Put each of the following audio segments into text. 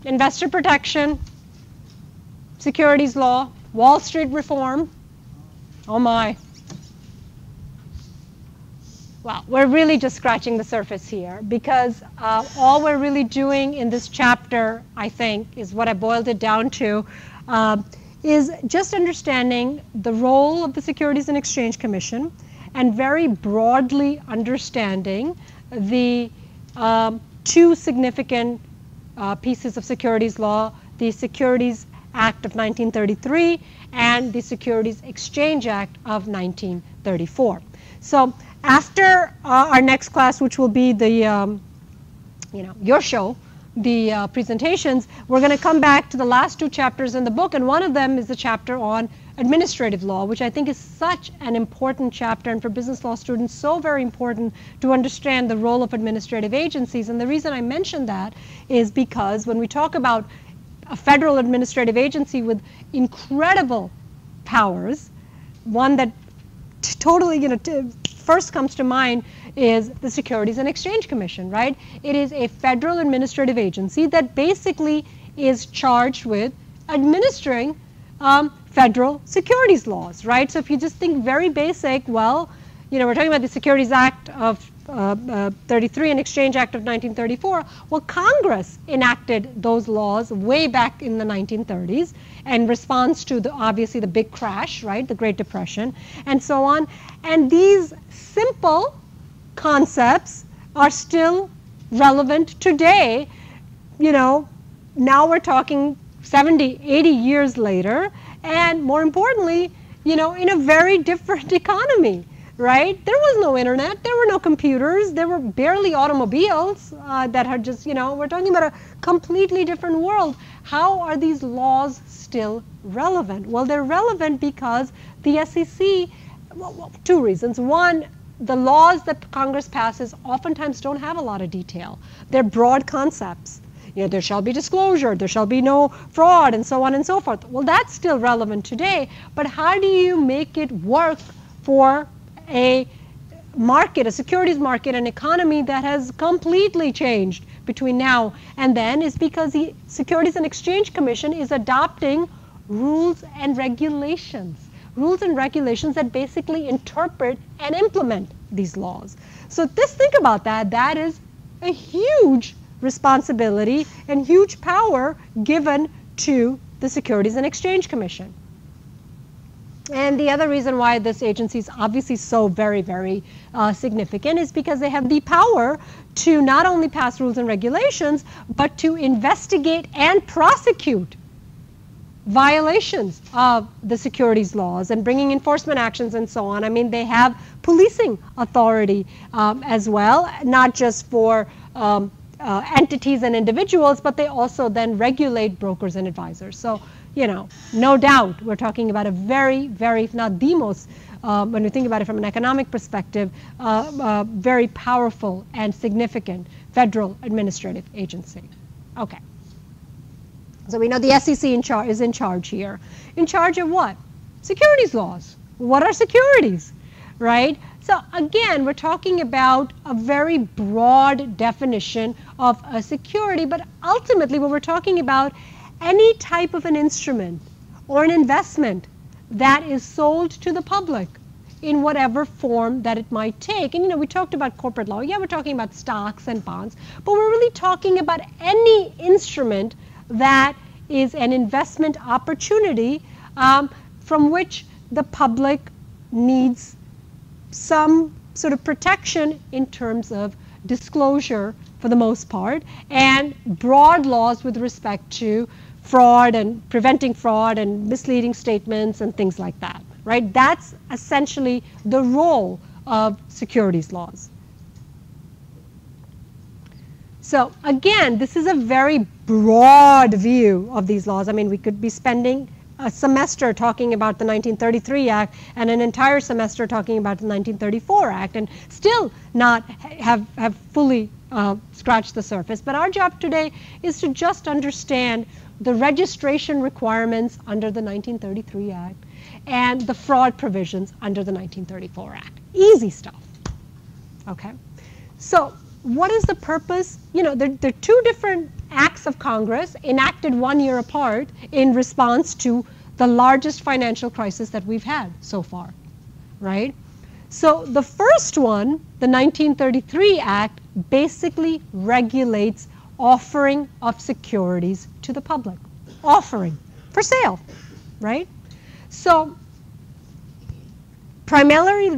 investor protection, securities law, Wall Street reform. Oh my. Well, we're really just scratching the surface here, because all we're really doing in this chapter, I think, is what I boiled it down to, is just understanding the role of the Securities and Exchange Commission, and very broadly understanding the two significant pieces of securities law, the Securities Act of 1933 and the Securities Exchange Act of 1934. So after our next class, which will be the, your show, the presentations, we're going to come back to the last two chapters in the book, and one of them is the chapter on administrative law, which I think is such an important chapter, and for business law students so very important to understand the role of administrative agencies. And the reason I mention that is because when we talk about a federal administrative agency with incredible powers, one that totally, first comes to mind is the Securities and Exchange Commission, right? It is a federal administrative agency that basically is charged with administering federal securities laws, right? So if you just think very basic, well, we're talking about the Securities Act of 33 and Exchange Act of 1934. Well, Congress enacted those laws way back in the 1930s in response to obviously the big crash, right, the Great Depression, and so on. And these simple concepts are still relevant today. Now we're talking 70, 80 years later, and more importantly, in a very different economy. Right? There was no internet, there were no computers, there were barely automobiles that had just, we're talking about a completely different world. How are these laws still relevant? Well, they're relevant because the SEC, well, two reasons. One, the laws that Congress passes oftentimes don't have a lot of detail. They're broad concepts. There shall be disclosure, there shall be no fraud, and so on and so forth. Well, that's still relevant today, but how do you make it work for a market, a securities market, an economy that has completely changed between now and then? Is because the Securities and Exchange Commission is adopting rules and regulations that basically interpret and implement these laws. So just think about that. That is a huge responsibility and huge power given to the Securities and Exchange Commission. And the other reason why this agency is obviously so very, very significant is because they have the power to not only pass rules and regulations, but to investigate and prosecute violations of the securities laws and bringing enforcement actions and so on. I mean, they have policing authority as well, not just for entities and individuals, but they also then regulate brokers and advisors. So, no doubt we're talking about a very, very, if not the most, when we think about it from an economic perspective, very powerful and significant federal administrative agency. Okay. So we know the SEC is in charge here. In charge of what? Securities laws. What are securities, right? So again, we're talking about a very broad definition of a security, but ultimately what we're talking about, any type of an instrument or an investment that is sold to the public in whatever form that it might take. And we talked about corporate law. Yeah, we're talking about stocks and bonds, but we're really talking about any instrument that is an investment opportunity from which the public needs some sort of protection in terms of disclosure for the most part, and broad laws with respect to fraud and preventing fraud and misleading statements and things like that, right? That's essentially the role of securities laws. So again, this is a very broad view of these laws. I mean, we could be spending a semester talking about the 1933 Act and an entire semester talking about the 1934 Act and still not have fully scratched the surface. But our job today is to just understand the registration requirements under the 1933 Act and the fraud provisions under the 1934 Act. Easy stuff. Okay. So what is the purpose? There are two different acts of Congress enacted 1 year apart in response to the largest financial crisis that we've had so far, right? So the first one, the 1933 Act, basically regulates offering of securities to the public. Offering, for sale, right? So primarily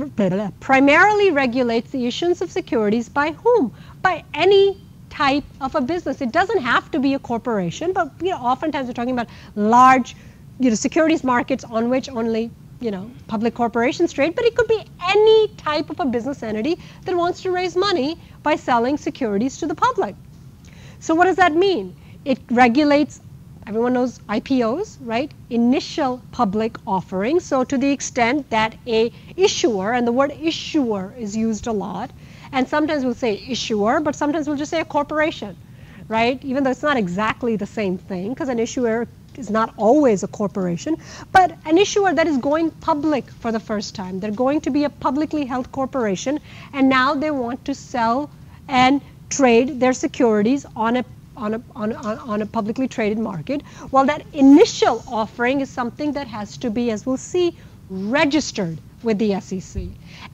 regulates the issuance of securities by whom? By any type of a business. It doesn't have to be a corporation, but oftentimes we're talking about large securities markets on which only public corporations trade, but it could be any type of a business entity that wants to raise money by selling securities to the public. So what does that mean? It regulates, everyone knows IPOs, right? Initial public offerings. So to the extent that a issuer, and the word issuer is used a lot, and sometimes we'll say issuer, but sometimes we'll just say a corporation, right? Even though it's not exactly the same thing, because an issuer is not always a corporation, but an issuer that is going public for the first time. They're going to be a publicly held corporation, and now they want to sell and trade their securities on a publicly traded market. Well, that initial offering is something that has to be, as we'll see, registered with the SEC.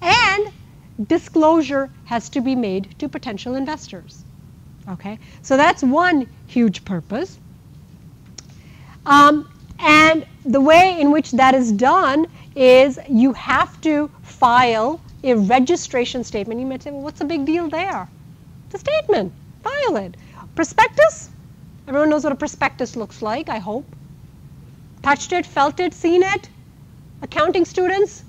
And disclosure has to be made to potential investors. Okay, so that's one huge purpose. And the way in which that is done is you have to file a registration statement. You might say, well, what's the big deal there? It's a statement. File it. Prospectus? Everyone knows what a prospectus looks like, I hope. Touched it, felt it, seen it? Accounting students?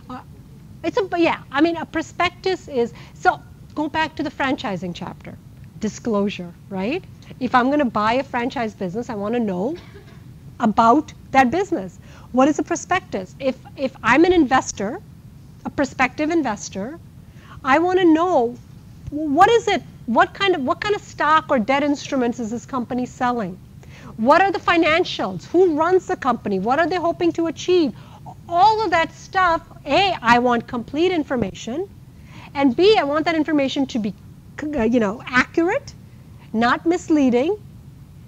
A prospectus is, so go back to the franchising chapter. Disclosure, right? If I'm going to buy a franchise business, I want to know about that business. What is a prospectus? If I'm an investor, a prospective investor, I want to know what is it, what kind of stock or debt instruments is this company selling? What are the financials? Who runs the company? What are they hoping to achieve? All of that stuff, A, I want complete information, and B, I want that information to be accurate, not misleading,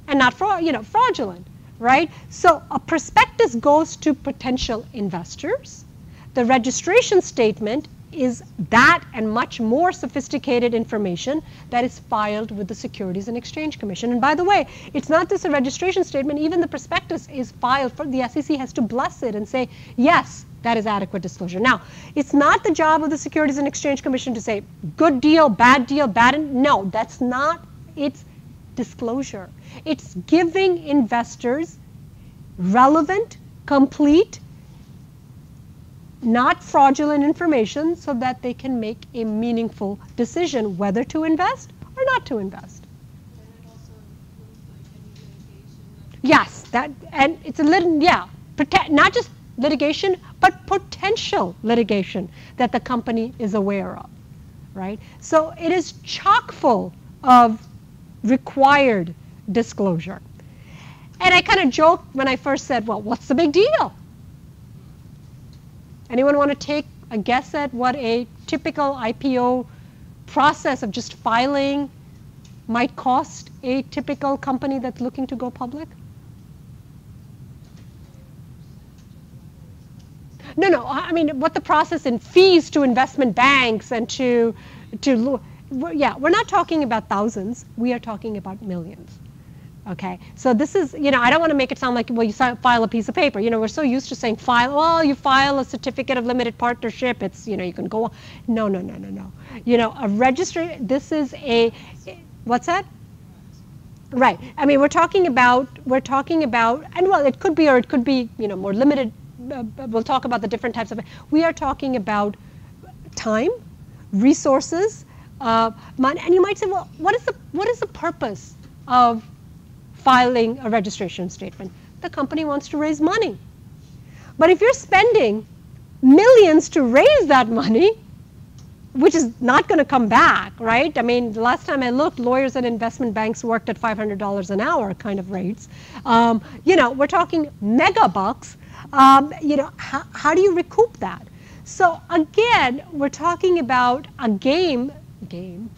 and not fraudulent, right? So a prospectus goes to potential investors. The registration statement is that and much more sophisticated information that is filed with the Securities and Exchange Commission. And by the way, it's not just a registration statement, even the prospectus is filed for, the SEC has to bless it and say, yes, that is adequate disclosure. Now, it's not the job of the Securities and Exchange Commission to say, good deal, bad, no, that's not its disclosure. It's giving investors relevant, complete, not fraudulent information so that they can make a meaningful decision whether to invest or not to invest. And it also includes like any litigation. Yes, and it's not just litigation, but potential litigation that the company is aware of, right? So it is chock full of required disclosure. And I kind of joked when I first said, well, what's the big deal? Anyone want to take a guess at what a typical IPO process of just filing might cost a typical company that's looking to go public? No, I mean what the process in fees to investment banks and we're not talking about thousands, we are talking about millions. Okay, so this is, I don't want to make it sound like, well, you file a piece of paper. We're so used to saying file, well, you file a certificate of limited partnership. It's, you can go on. No. A registry, this is what's that? Right. I mean, we're talking about, and well, it could be, or it could be, more limited. We'll talk about the different types of, we are talking about time, resources, money. And you might say, well, what is the purpose of filing a registration statement? The company wants to raise money. But if you're spending millions to raise that money, which is not going to come back, right? I mean, the last time I looked, lawyers at investment banks worked at $500 an hour kind of rates. We're talking mega bucks. How do you recoup that? So again, we're talking about a game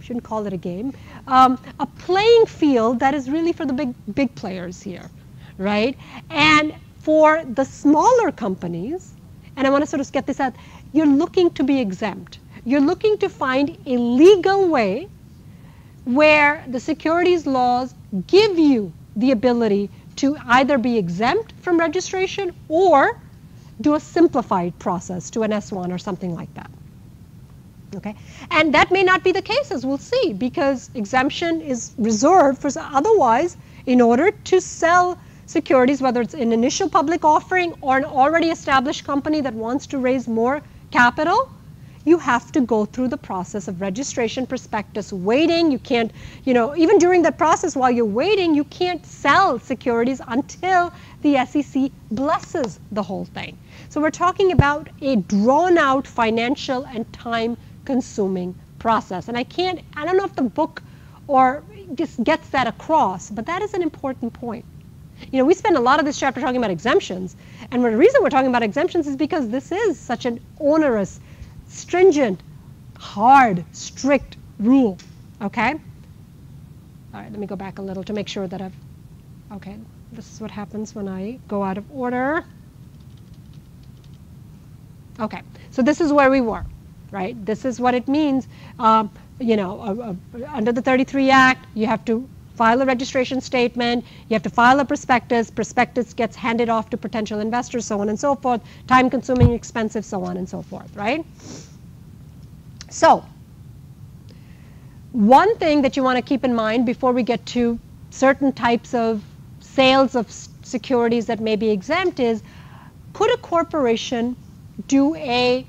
shouldn't call it a game, a playing field that is really for the big players here, right? And for the smaller companies, and I want to sort of get this out, you're looking to be exempt. You're looking to find a legal way where the securities laws give you the ability to either be exempt from registration or do a simplified process to an S1 or something like that. Okay? And that may not be the case, as we'll see, because exemption is reserved for otherwise, in order to sell securities, whether it's an initial public offering or an already established company that wants to raise more capital, you have to go through the process of registration, prospectus, waiting. You can't, even during that process while you're waiting, you can't sell securities until the SEC blesses the whole thing. So we're talking about a drawn-out financial and time-consuming process. And I don't know if the book or just gets that across, but that is an important point. We spend a lot of this chapter talking about exemptions, and the reason we're talking about exemptions is because this is such an onerous, stringent, hard, strict rule, okay? All right, let me go back a little to make sure that okay, this is what happens when I go out of order. Okay, so this is where we were, right? This is what it means, under the 33 Act, you have to file a registration statement, you have to file a prospectus gets handed off to potential investors, so on and so forth, time consuming, expensive, so on and so forth, right? So, one thing that you want to keep in mind before we get to certain types of sales of securities that may be exempt is, could a corporation do a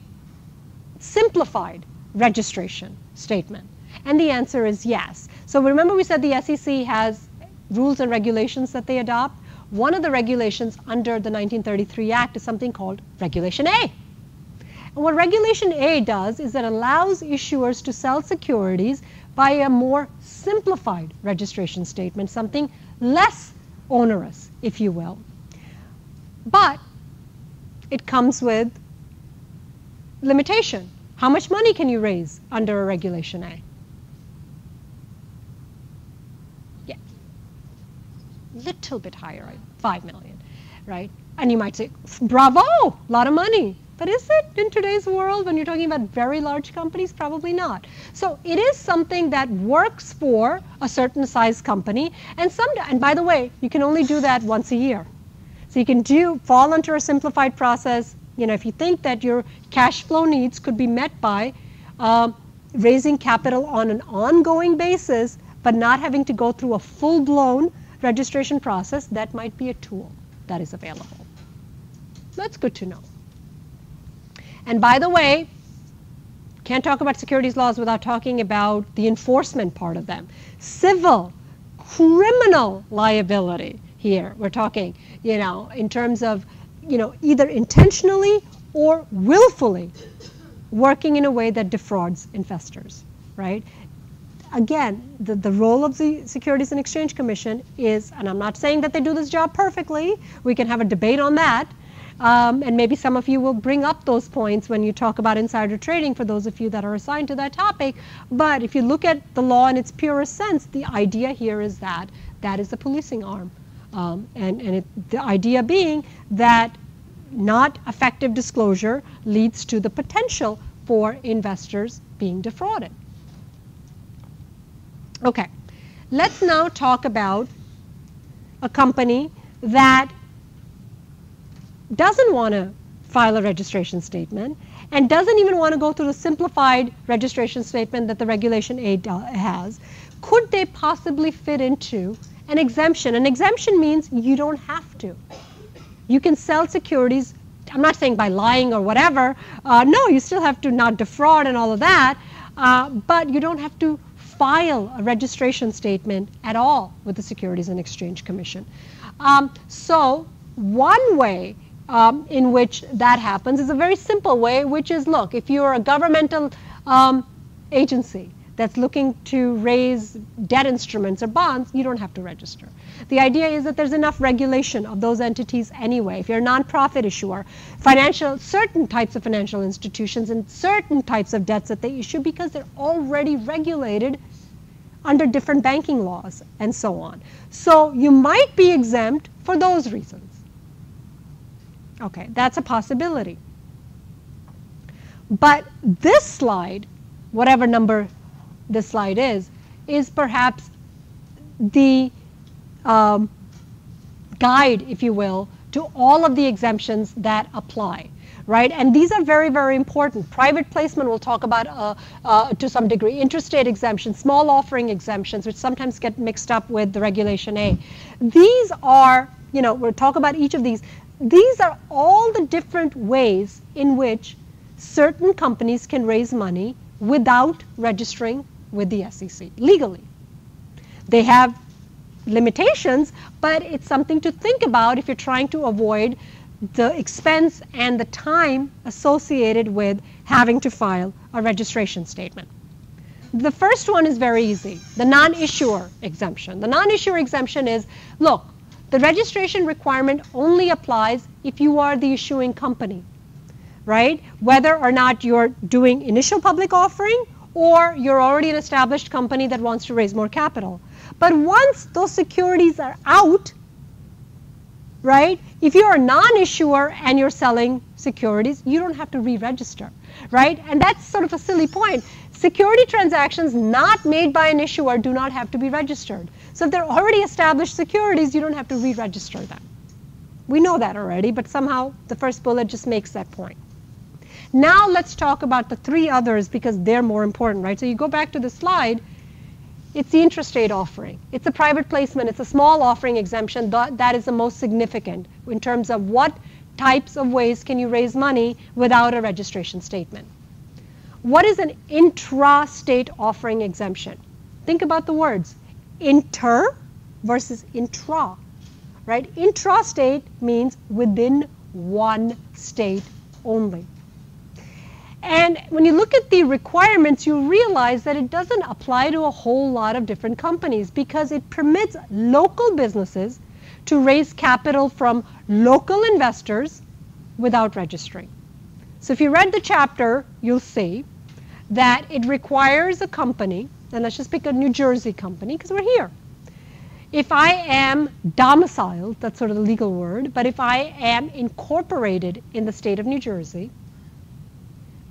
simplified registration statement? And the answer is yes. So remember we said the SEC has rules and regulations that they adopt. One of the regulations under the 1933 Act is something called Regulation A. And what Regulation A does is it allows issuers to sell securities by a more simplified registration statement, something less onerous, if you will. But it comes with limitation. How much money can you raise under a Regulation A? Little bit higher, right? 5 million, right? And you might say, bravo, a lot of money. But is it in today's world when you're talking about very large companies? Probably not. So it is something that works for a certain size company. And by the way, you can only do that once a year. So you can fall under a simplified process. If you think that your cash flow needs could be met by raising capital on an ongoing basis, but not having to go through a full-blown registration process, that might be a tool that is available. That's good to know. And by the way, can't talk about securities laws without talking about the enforcement part of them. Civil, criminal liability here. We're talking, in terms of, either intentionally or willfully working in a way that defrauds investors, right? Again, the role of the Securities and Exchange Commission is, and I'm not saying that they do this job perfectly, we can have a debate on that, and maybe some of you will bring up those points when you talk about insider trading for those of you that are assigned to that topic, but if you look at the law in its purest sense, the idea here is that is the policing arm, the idea being that not effective disclosure leads to the potential for investors being defrauded. Okay, let's now talk about a company that doesn't want to file a registration statement and doesn't even want to go through the simplified registration statement that the Regulation A has. Could they possibly fit into an exemption? An exemption means you don't have to. You can sell securities, I'm not saying by lying or whatever, no, you still have to not defraud and all of that, but you don't have to file a registration statement at all with the Securities and Exchange Commission. So one way in which that happens is a very simple way, which is, look, if you're a governmental agency that's looking to raise debt instruments or bonds, you don't have to register. The idea is that there's enough regulation of those entities anyway. If you're a nonprofit issuer, certain types of financial institutions and certain types of debts that they issue, because they're already regulated under different banking laws and so on. So you might be exempt for those reasons. Okay, that's a possibility. But this slide, whatever number this slide is perhaps the guide, if you will, to all of the exemptions that apply, right? And these are very, very important. Private placement we'll talk about to some degree. Interstate exemptions, small offering exemptions, which sometimes get mixed up with the Regulation A. These are, we'll talk about each of these. These are all the different ways in which certain companies can raise money without registering with the SEC legally. They have limitations, but it's something to think about if you're trying to avoid the expense and the time associated with having to file a registration statement. The first one is very easy, the non-issuer exemption. The non-issuer exemption is, look, the registration requirement only applies if you are the issuing company, right? Whether or not you're doing initial public offering or you're already an established company that wants to raise more capital. But once those securities are out, right, if you're a non-issuer and you're selling securities, you don't have to re-register, right? And that's sort of a silly point. Security transactions not made by an issuer do not have to be registered. So if they're already established securities, you don't have to re-register them. We know that already, but somehow the first bullet just makes that point. Now let's talk about the three others because they're more important, right? So you go back to the slide, it's the intrastate offering. It's a private placement, it's a small offering exemption. That is the most significant in terms of what types of ways can you raise money without a registration statement. What is an intrastate offering exemption? Think about the words inter versus intra, right? Intrastate means within one state only. And when you look at the requirements, you realize that it doesn't apply to a whole lot of different companies because it permits local businesses to raise capital from local investors without registering. So if you read the chapter, you'll see that it requires a company, and let's just pick a New Jersey company because we're here. If I am domiciled, that's sort of the legal word, but if I am incorporated in the state of New Jersey,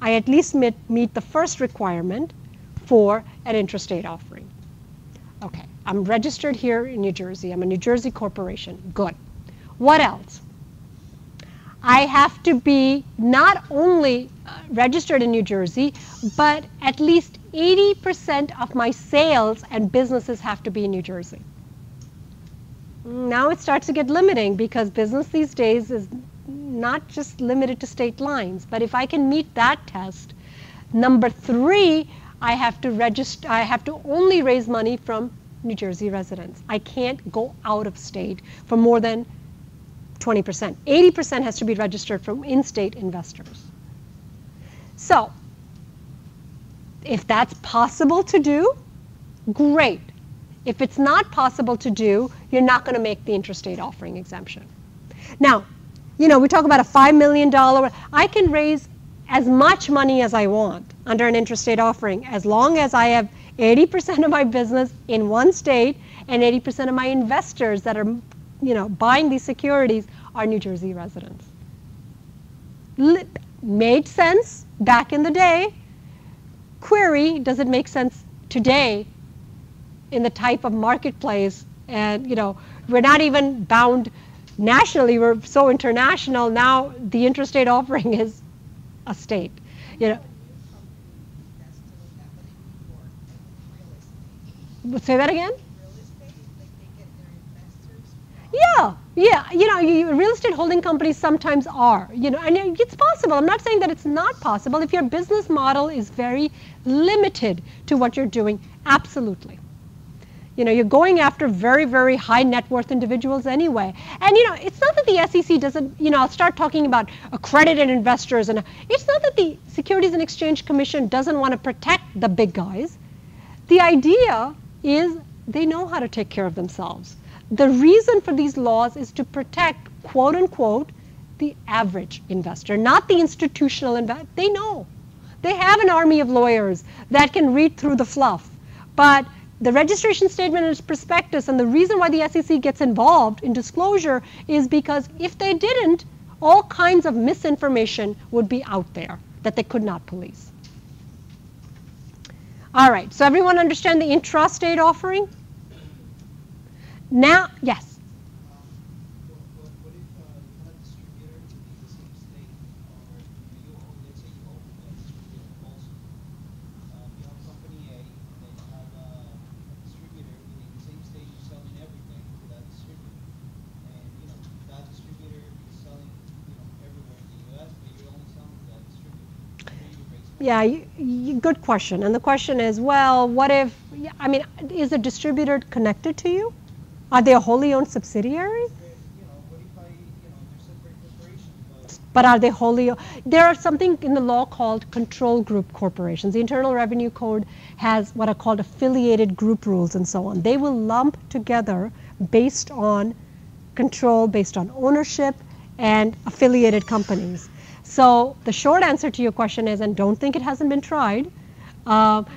I at least meet the first requirement for an intrastate offering. Okay, I'm registered here in New Jersey. I'm a New Jersey corporation. Good. What else? I have to be not only registered in New Jersey, but at least 80% of my sales and businesses have to be in New Jersey. Now it starts to get limiting because business these days is not just limited to state lines, but if I can meet that test, number 3, I have to only raise money from New Jersey residents. I can't go out of state for more than 20%. 80% has to be registered from in-state investors. So, if that's possible to do, great. If it's not possible to do, you're not going to make the intrastate offering exemption. Now, we talk about a $5 million. I can raise as much money as I want under an intrastate offering as long as I have 80% of my business in one state and 80% of my investors that are buying these securities are New Jersey residents. Made sense back in the day. Query, does it make sense today in the type of marketplace? And we're not even bound nationally, we're so international now. The intrastate offering is a state. Say that again. Yeah. Real estate holding companies sometimes are. And it's possible. I'm not saying that it's not possible. If your business model is very limited to what you're doing, absolutely. You're going after very, very high net worth individuals anyway. And, it's not that the SEC doesn't, I'll start talking about accredited investors. And it's not that the Securities and Exchange Commission doesn't want to protect the big guys. the idea is they know how to take care of themselves. The reason for these laws is to protect, quote unquote, the average investor, not the institutional investor. They know. They have an army of lawyers that can read through the fluff. But the registration statement and its prospectus, and the reason why the SEC gets involved in disclosure is because if they didn't, all kinds of misinformation would be out there that they could not police. All right, so everyone understand the intrastate offering? Now, yes? What if a distributor in the same state, or let's say you open a distributor also, you have company A, then you have a distributor in the same state, you're selling everything to that distributor, and that distributor is selling everywhere in the U.S., but you're only selling to that distributor. Yeah, good question. And the question is, well, what if, I mean, is a distributor connected to you? Are they a wholly owned subsidiary? What if they're separate corporations? But are they wholly owned? There are something in the law called control group corporations. The Internal Revenue Code has what are called affiliated group rules and so on. They will lump together based on control, based on ownership, and affiliated companies. So the short answer to your question is, and don't think it hasn't been tried,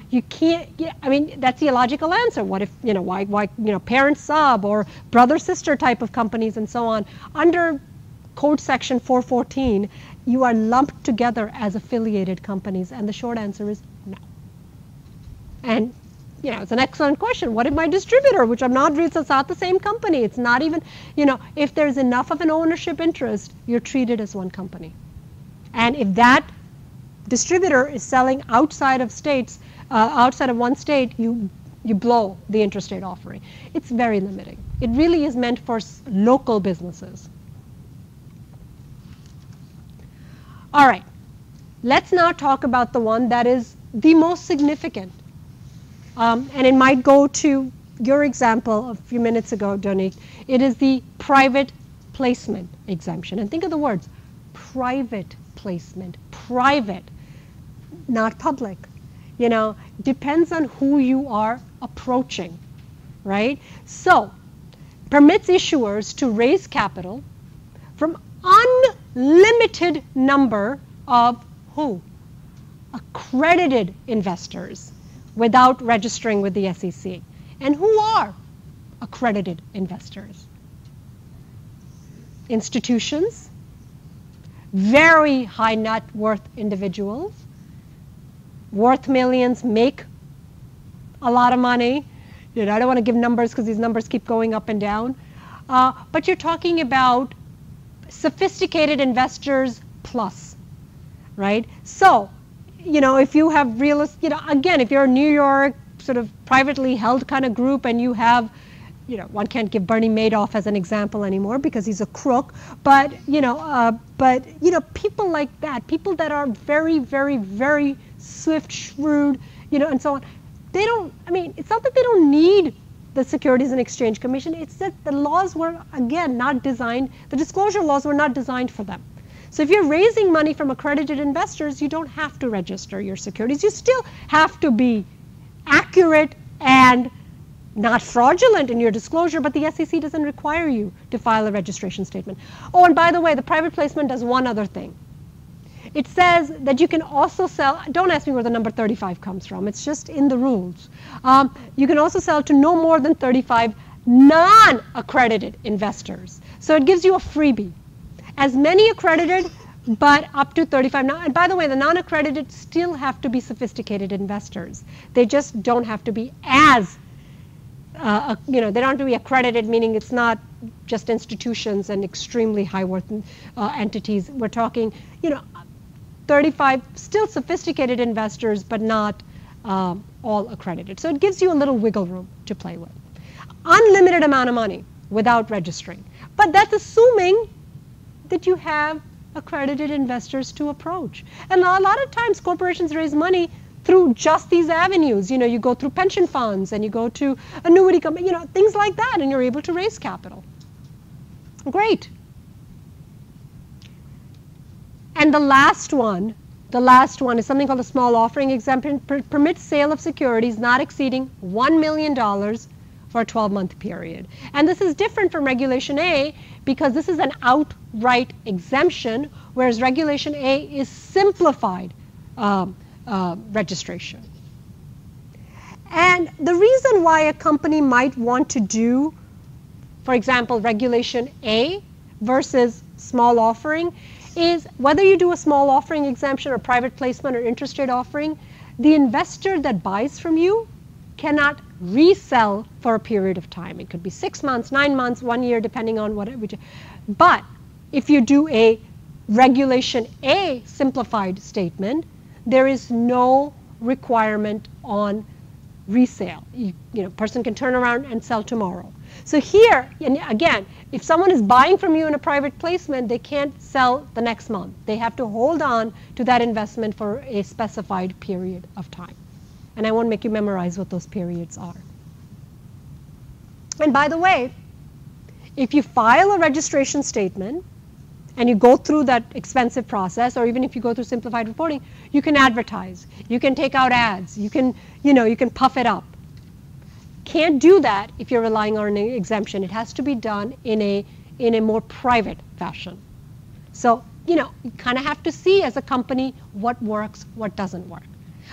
you can't, I mean, that's the illogical answer. What if, why parent sub or brother sister type of companies and so on. Under Code Section 414, you are lumped together as affiliated companies, and the short answer is no. And it's an excellent question. What if my distributor, which I'm not, it's not the same company, it's not even, if there's enough of an ownership interest, you're treated as one company. And if that distributor is selling outside of states, outside of one state, you blow the intrastate offering. It's very limiting. It really is meant for local businesses. All right, let's now talk about the one that is the most significant. And it might go to your example a few minutes ago, Donique. It is the private placement exemption. And think of the words, private placement, private, not public. Depends on who you are approaching, right? So, permits issuers to raise capital from unlimited number of who? Accredited investors without registering with the SEC. And who are accredited investors? Institutions, very high net worth individuals, worth millions, make a lot of money. I don't want to give numbers because these numbers keep going up and down. But you're talking about sophisticated investors plus, right? So, if you have again, if you're a New York sort of privately held kind of group and you have, one can't give Bernie Madoff as an example anymore because he's a crook, but, people like that, people that are very, very, very swift, shrewd, and so on, they don't, it's not that they don't need the Securities and Exchange Commission, it's that the laws were, again, not designed, the disclosure laws were not designed for them. So if you're raising money from accredited investors, you don't have to register your securities. You still have to be accurate and not fraudulent in your disclosure, but the SEC doesn't require you to file a registration statement. Oh, and by the way, the private placement does one other thing. It says that you can also sell, don't ask me where the number 35 comes from, it's just in the rules. You can also sell to no more than 35 non-accredited investors. So it gives you a freebie. As many accredited, but up to 35. Now, and by the way, the non-accredited still have to be sophisticated investors. They just don't have to be as, they don't have to be accredited, meaning it's not just institutions and extremely high worth entities. We're talking, 35 still sophisticated investors, but not all accredited. So it gives you a little wiggle room to play with. Unlimited amount of money without registering. But that's assuming that you have accredited investors to approach. And a lot of times corporations raise money through just these avenues. You go through pension funds and you go to annuity company, things like that, and you're able to raise capital. Great. And the last one The last one is something called the small offering exemption. Permits sale of securities not exceeding $1 million for a 12-month period. And this is different from Regulation A because this is an outright exemption, whereas Regulation A is simplified registration. And the reason why a company might want to do, for example, Regulation A versus small offering is whether you do a small offering exemption or private placement or interest rate offering, the investor that buys from you cannot resell for a period of time. It could be 6 months, 9 months, 1 year, depending on what. But if you do a Regulation A simplified statement, there is no requirement on resale. Person can turn around and sell tomorrow. So here, and again, if someone is buying from you in a private placement, they can't sell the next month. They have to hold on to that investment for a specified period of time. And I won't make you memorize what those periods are. And by the way, if you file a registration statement and you go through that expensive process, or even if you go through simplified reporting, you can advertise, you can take out ads, you can puff it up. Can't do that if you're relying on an exemption. It has to be done in a more private fashion. So, you kind of have to see as a company what works, what doesn't work.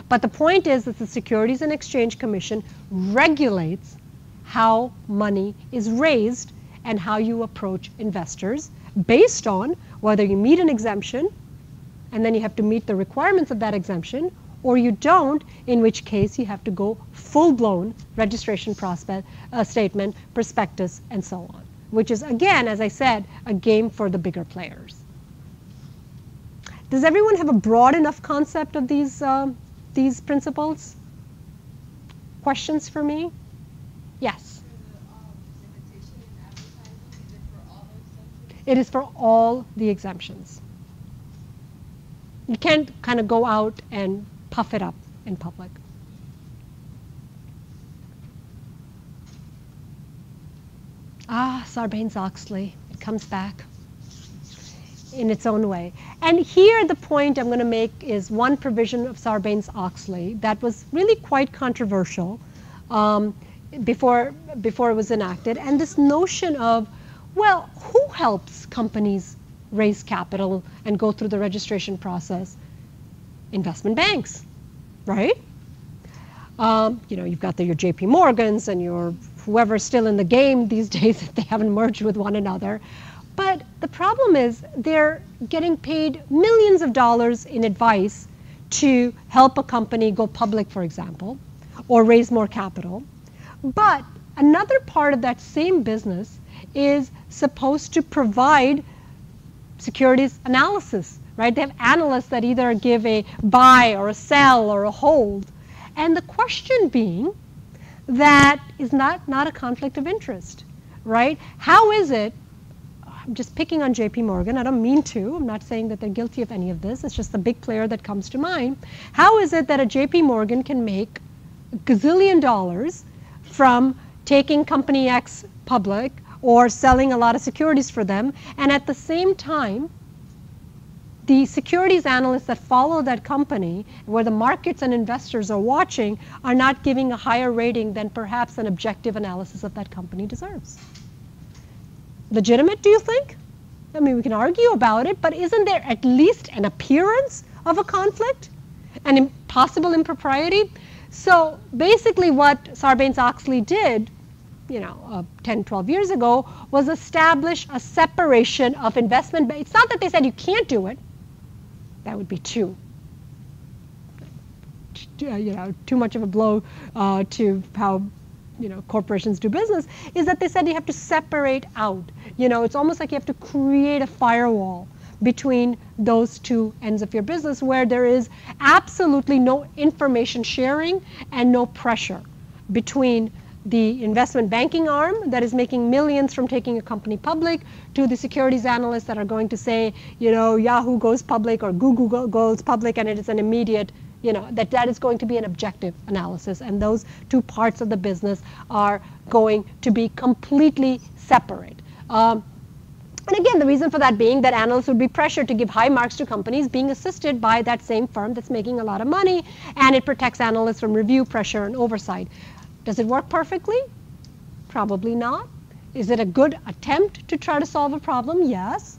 But the point is that the Securities and Exchange Commission regulates how money is raised and how you approach investors based on whether you meet an exemption, and then you have to meet the requirements of that exemption, or you don't, in which case you have to go full-blown registration statement, prospectus, and so on, which is, again, as I said, a game for the bigger players. Does everyone have a broad enough concept of these principles? Questions for me? Yes? Limitation in advertising, is it for all the exemptions? It is for all the exemptions. You can't kind of go out and puff it up in public. Sarbanes-Oxley, it comes back in its own way. And here the point I'm going to make is one provision of Sarbanes-Oxley that was really quite controversial before it was enacted, and this notion of, well, who helps companies raise capital and go through the registration process? Investment banks, right? You've got your JP Morgans and your whoever's still in the game these days if they haven't merged with one another. But the problem is they're getting paid millions of dollars in advice to help a company go public, for example, or raise more capital. But another part of that same business is supposed to provide securities analysis, right? They have analysts that either give a buy or a sell or a hold. And the question being that is not a conflict of interest, right? How is it, I'm just picking on JP Morgan, I don't mean to, I'm not saying that they're guilty of any of this, it's just the big player that comes to mind. How is it that a JP Morgan can make a gazillion dollars from taking company X public or selling a lot of securities for them, and at the same time, the securities analysts that follow that company, where the markets and investors are watching, are not giving a higher rating than perhaps an objective analysis of that company deserves? Legitimate, do you think? I mean, we can argue about it, but isn't there at least an appearance of a conflict? An possible impropriety? So basically what Sarbanes-Oxley did 10, 12 years ago was establish a separation of investment. It's not that they said you can't do it. That would be too much of a blow to how corporations do business, is that they said you have to separate out. It's almost like you have to create a firewall between those two ends of your business where there is absolutely no information sharing and no pressure between the investment banking arm that is making millions from taking a company public to the securities analysts that are going to say, Yahoo goes public or Google goes public, and it is an immediate, that is going to be an objective analysis. And those two parts of the business are going to be completely separate. And again, the reason for that being that analysts would be pressured to give high marks to companies being assisted by that same firm that's making a lot of money, and it protects analysts from review, pressure, and oversight. Does it work perfectly? Probably not. Is it a good attempt to try to solve a problem? Yes.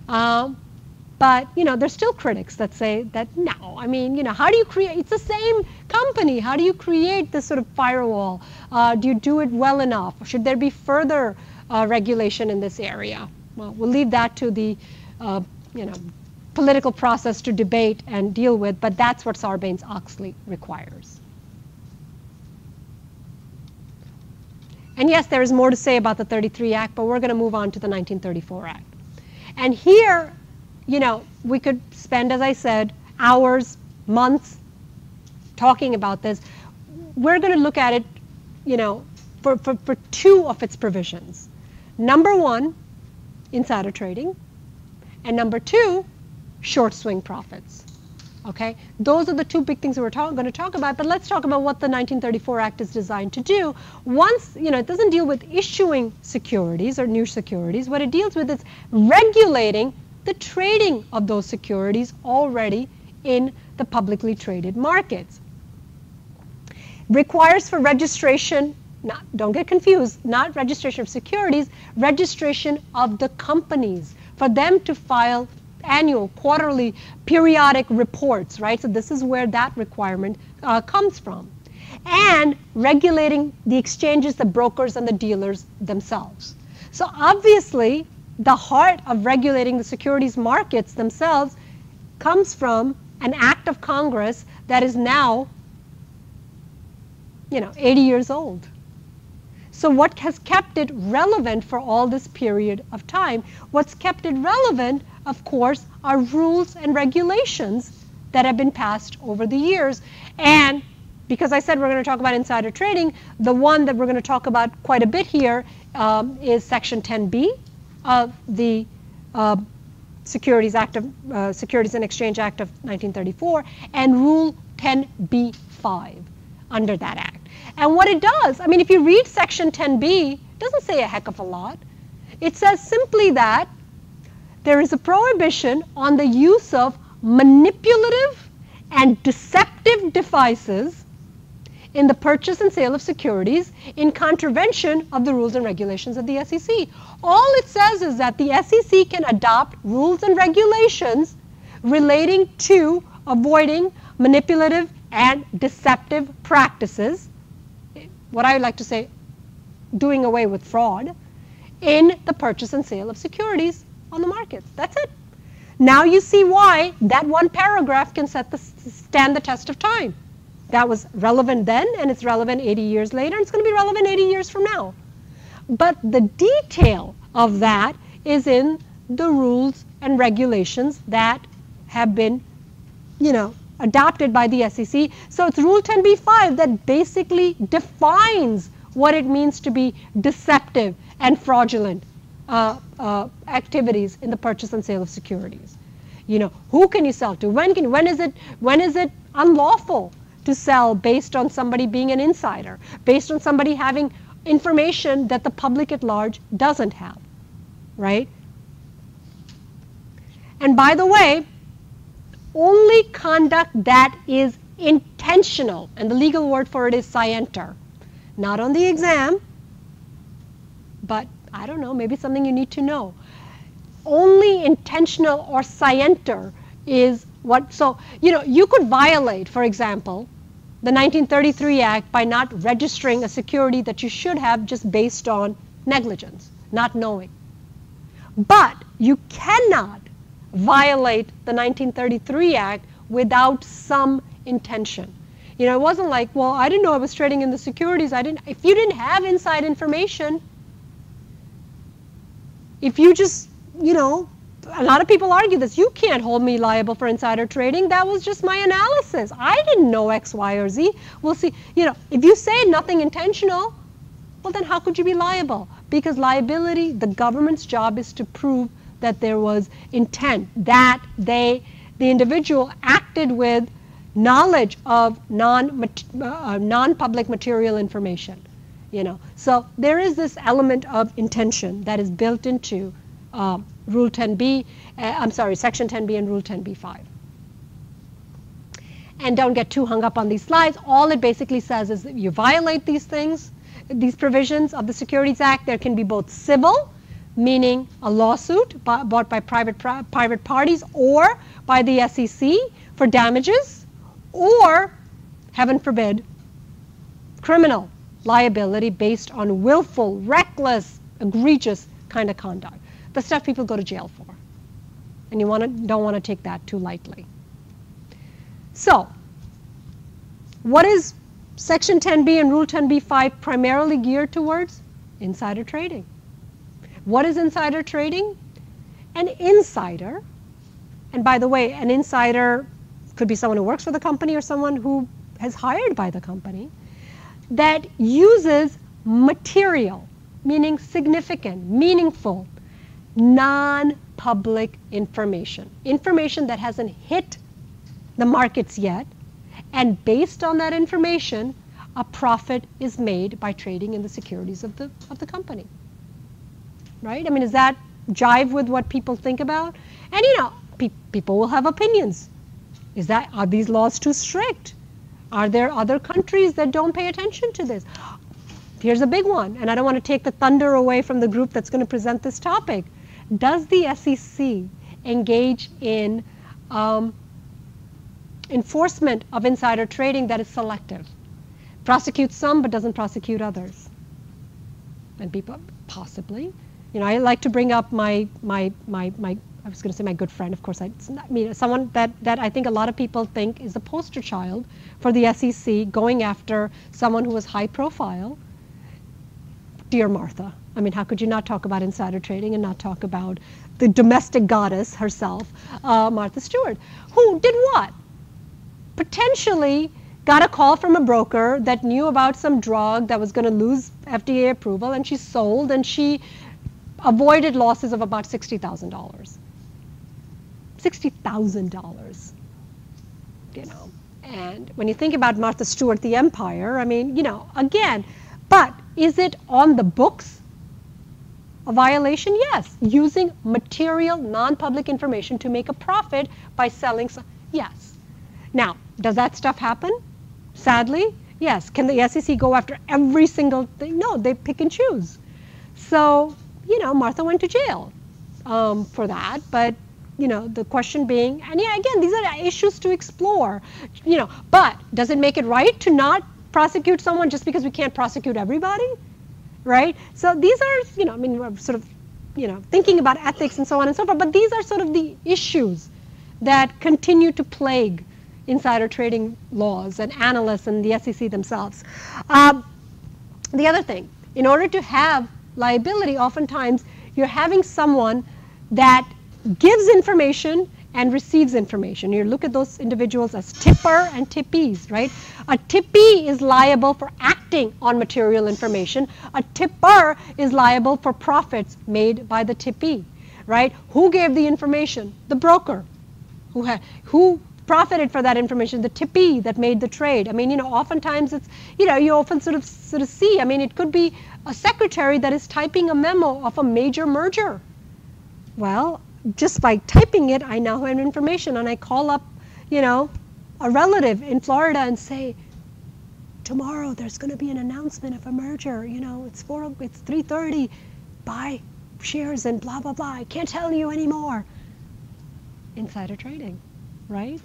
But, there's still critics that say that no. I mean, how do you create, it's the same company. How do you create this sort of firewall? Do you do it well enough? Should there be further regulation in this area? Well, we'll leave that to the, political process to debate and deal with, but that's what Sarbanes-Oxley requires. And yes, there is more to say about the 33 Act, but we're going to move on to the 1934 Act. And here, we could spend, as I said, hours, months talking about this. We're going to look at it, for two of its provisions. Number one, insider trading, and number two, short swing profits. Okay, those are the two big things that we're going to talk about, but let's talk about what the 1934 Act is designed to do. Once, it doesn't deal with issuing securities or new securities. What it deals with is regulating the trading of those securities already in the publicly traded markets. Requires for registration, don't get confused, not registration of securities, registration of the companies, for them to file annual, quarterly, periodic reports, right? So this is where that requirement comes from. And regulating the exchanges, the brokers, and the dealers themselves. So obviously, the heart of regulating the securities markets themselves comes from an act of Congress that is now, 80 years old. So what has kept it relevant for all this period of time? What's kept it relevant, of course, are rules and regulations that have been passed over the years. And because I said we're going to talk about insider trading, the one that we're going to talk about quite a bit here is Section 10B of the Securities and Exchange Act of 1934 and Rule 10b-5 under that act. And what it does, I mean, if you read Section 10b, it doesn't say a heck of a lot. It says simply that there is a prohibition on the use of manipulative and deceptive devices in the purchase and sale of securities in contravention of the rules and regulations of the SEC. All it says is that the SEC can adopt rules and regulations relating to avoiding manipulative and deceptive practices, what I would like to say, doing away with fraud, in the purchase and sale of securities on the markets. That's it. Now you see why that one paragraph can stand the test of time. That was relevant then, and it's relevant 80 years later, and it's going to be relevant 80 years from now. But the detail of that is in the rules and regulations that have been, adopted by the SEC. So it's Rule 10b-5 that basically defines what it means to be deceptive and fraudulent activities in the purchase and sale of securities. Who can you sell to? When is it unlawful to sell based on somebody being an insider, based on somebody having information that the public at large doesn't have, right? And by the way, only conduct that is intentional, and the legal word for it is scienter. Not on the exam, but I don't know, maybe something you need to know. Only intentional or scienter is what, so, you could violate, for example, the 1933 Act by not registering a security that you should have just based on negligence, not knowing. But you cannot violate the 1933 Act without some intention. It wasn't like, well, I didn't know I was trading in the securities. If you didn't have inside information, if you just, a lot of people argue this, you can't hold me liable for insider trading. That was just my analysis. I didn't know X, Y, or Z. We'll see, if you say nothing intentional, well, then how could you be liable? Because liability, the government's job is to prove that there was intent, that the individual acted with knowledge of non-public material information. So there is this element of intention that is built into Rule 10b, I'm sorry, Section 10b and Rule 10b-5. And don't get too hung up on these slides. All it basically says is that you violate these things, these provisions of the Securities Act. There can be both civil, meaning a lawsuit brought by private parties or by the SEC for damages, or, heaven forbid, criminal liability based on willful, reckless, egregious kind of conduct. The stuff people go to jail for. And you don't want to take that too lightly. So, what is Section 10b and Rule 10b-5 primarily geared towards? Insider trading. What is insider trading? An insider, and by the way, an insider could be someone who works for the company or someone who is hired by the company, that uses material, meaning significant, meaningful, non-public information. Information that hasn't hit the markets yet, and based on that information, a profit is made by trading in the securities of the company. Right? I mean, does that jive with what people think about? And you know, people will have opinions. Are these laws too strict? Are there other countries that don't pay attention to this? Here's a big one, and I don't want to take the thunder away from the group that's going to present this topic. Does the SEC engage in enforcement of insider trading that is selective? Prosecutes some but doesn't prosecute others? And people, possibly. You know, I like to bring up my I was going to say my good friend, of course, someone that I think a lot of people think is the poster child for the SEC going after someone who was high profile. Dear Martha. I mean, how could you not talk about insider trading and not talk about the domestic goddess herself, Martha Stewart, who did what? Potentially got a call from a broker that knew about some drug that was going to lose FDA approval, and she sold, and she avoided losses of about $60,000. $60,000, you know. And when you think about Martha Stewart, the empire, I mean, you know, again, but is it on the books? A violation? Yes. Using material, non-public information to make a profit by selling some, yes. Now, does that stuff happen? Sadly, yes. Can the SEC go after every single thing? No, they pick and choose. So, you know, Martha went to jail for that, but, you know, the question being, and yeah, again, these are issues to explore, you know, but does it make it right to not prosecute someone just because we can't prosecute everybody, right? So these are, you know, I mean, we're sort of, you know, thinking about ethics and so on and so forth, but these are sort of the issues that continue to plague insider trading laws and analysts and the SEC themselves. The other thing, in order to have liability, oftentimes you're having someone that gives information and receives information. You look at those individuals as tipper and tippees, right? A tippee is liable for acting on material information. A tipper is liable for profits made by the tippee, right? Who gave the information? The broker. Who profited for that information? The tippee that made the trade. I mean, you know, oftentimes it's, you know, you often sort of see, I mean, it could be a secretary that is typing a memo of a major merger. Well, just by typing it, I now have information, and I call up, you know, a relative in Florida and say, tomorrow there's going to be an announcement of a merger, you know, it's 3:30, buy shares and blah, blah, blah. I can't tell you anymore. Insider trading, right?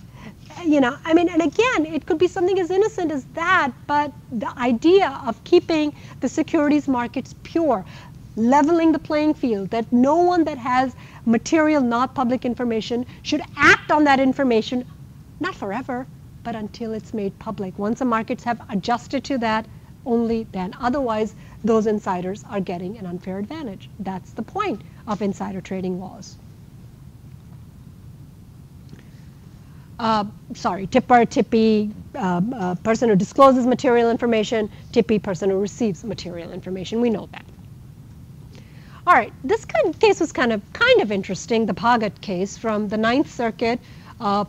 You know, I mean, and again, it could be something as innocent as that, but the idea of keeping the securities markets pure, leveling the playing field, that no one that has material, not public information should act on that information, not forever, but until it's made public. Once the markets have adjusted to that, only then. Otherwise, those insiders are getting an unfair advantage. That's the point of insider trading laws. Tipper, tippee, person who discloses material information, tippee, person who receives material information. We know that. All right, this case was kind of interesting, the Pagat case from the Ninth Circuit,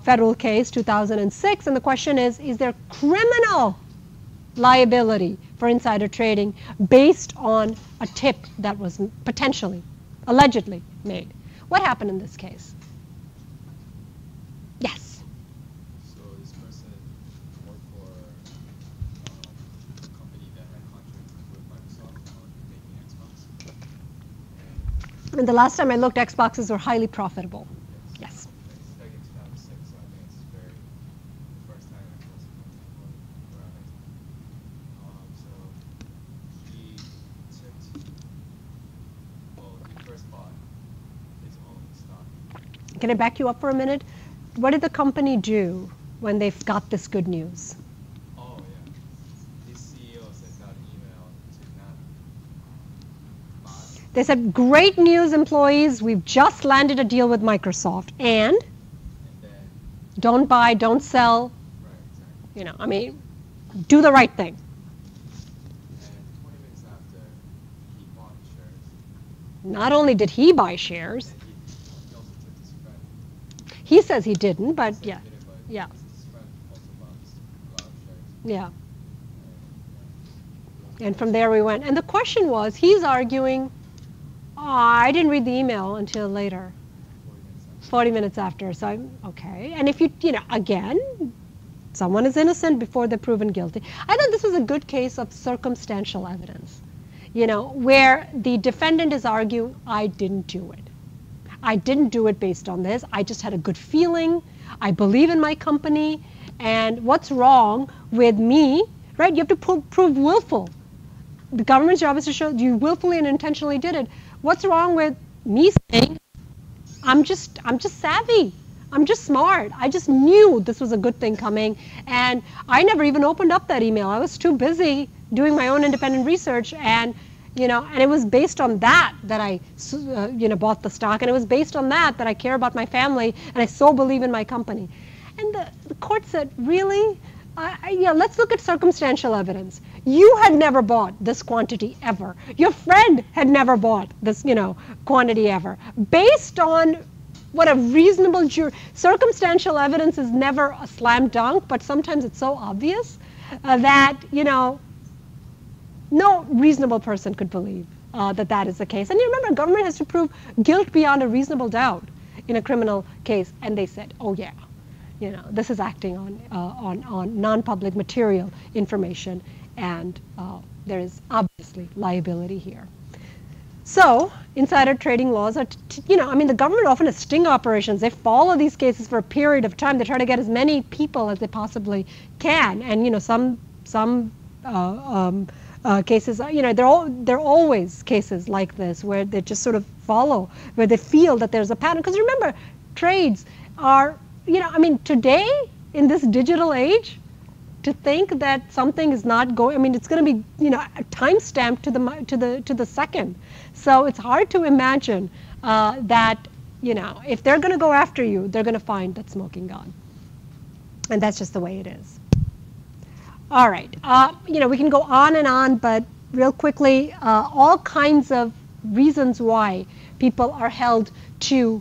federal case, 2006, and the question is there criminal liability for insider trading based on a tip that was potentially allegedly made. What happened in this case? Yes. So this person worked for a company that had contracts with Microsoft on making Xbox. And the last time I looked, Xboxes were highly profitable. Yes. It's back in 2006, so I think it's very the first time Xbox was around that time. So he first bought his own stock. Can I back you up for a minute? What did the company do when they got this good news? Oh, yeah. His CEO sent out an email to not buy. They said, great news, employees. We've just landed a deal with Microsoft. And then, don't buy, don't sell. right, exactly. You know, I mean, do the right thing. And 20 minutes after, he bought shares. Not only did he buy shares, And he also took his friend. he says he didn't, but He yeah, did it, but yeah, his friend also bought a lot of shares. yeah. And, And from there we went. And the question was, he's arguing, oh, I didn't read the email until later, 40 minutes after. So I'm, okay. And if you know, again, someone is innocent before they're proven guilty. I thought this was a good case of circumstantial evidence, you know, where the defendant is arguing, I didn't do it. I didn't do it based on this. I just had a good feeling. I believe in my company. And what's wrong with me, right? You have to prove willful. The government's job is to show you willfully and intentionally did it. What's wrong with me saying, I'm just savvy. I'm just smart. I just knew this was a good thing coming. And I never even opened up that email. I was too busy doing my own independent research. And, you know, and it was based on that I, you know, bought the stock. And it was based on that I care about my family. And I so believe in my company. And the court said, really? Yeah, let's look at circumstantial evidence. You had never bought this quantity ever. Your friend had never bought this, you know, quantity ever. Based on what a reasonable jury, circumstantial evidence is never a slam dunk, but sometimes it's so obvious that, you know, no reasonable person could believe that is the case. And you remember, government has to prove guilt beyond a reasonable doubt in a criminal case. And they said, oh yeah, you know, this is acting on non-public material information, and there is obviously liability here. So insider trading laws are, you know, I mean, the government often has sting operations. They follow these cases for a period of time. They try to get as many people as they possibly can. And, you know, some cases, you know, there are always cases like this where they just sort of follow, where they feel that there's a pattern. Because remember, trades are, you know, I mean, today in this digital age, to think that something is not going, I mean, it's going to be, you know, time-stamped to the second. So it's hard to imagine that, you know, if they're going to go after you, they're going to find that smoking gun. And that's just the way it is. All right. You know, we can go on and on, but real quickly, all kinds of reasons why people are held to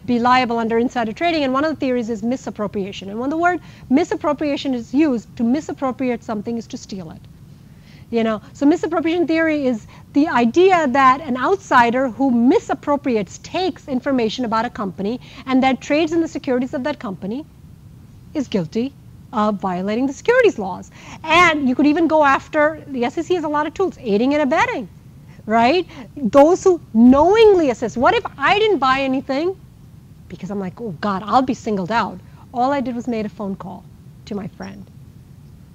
be liable under insider trading, and one of the theories is misappropriation. And when the word misappropriation is used, to misappropriate something is to steal it. You know, so misappropriation theory is the idea that an outsider who misappropriates, takes information about a company and that trades in the securities of that company is guilty of violating the securities laws. And you could even go after, the SEC has a lot of tools, aiding and abetting, right? Those who knowingly assist. What if I didn't buy anything because I'm like, oh God, I'll be singled out. All I did was made a phone call to my friend.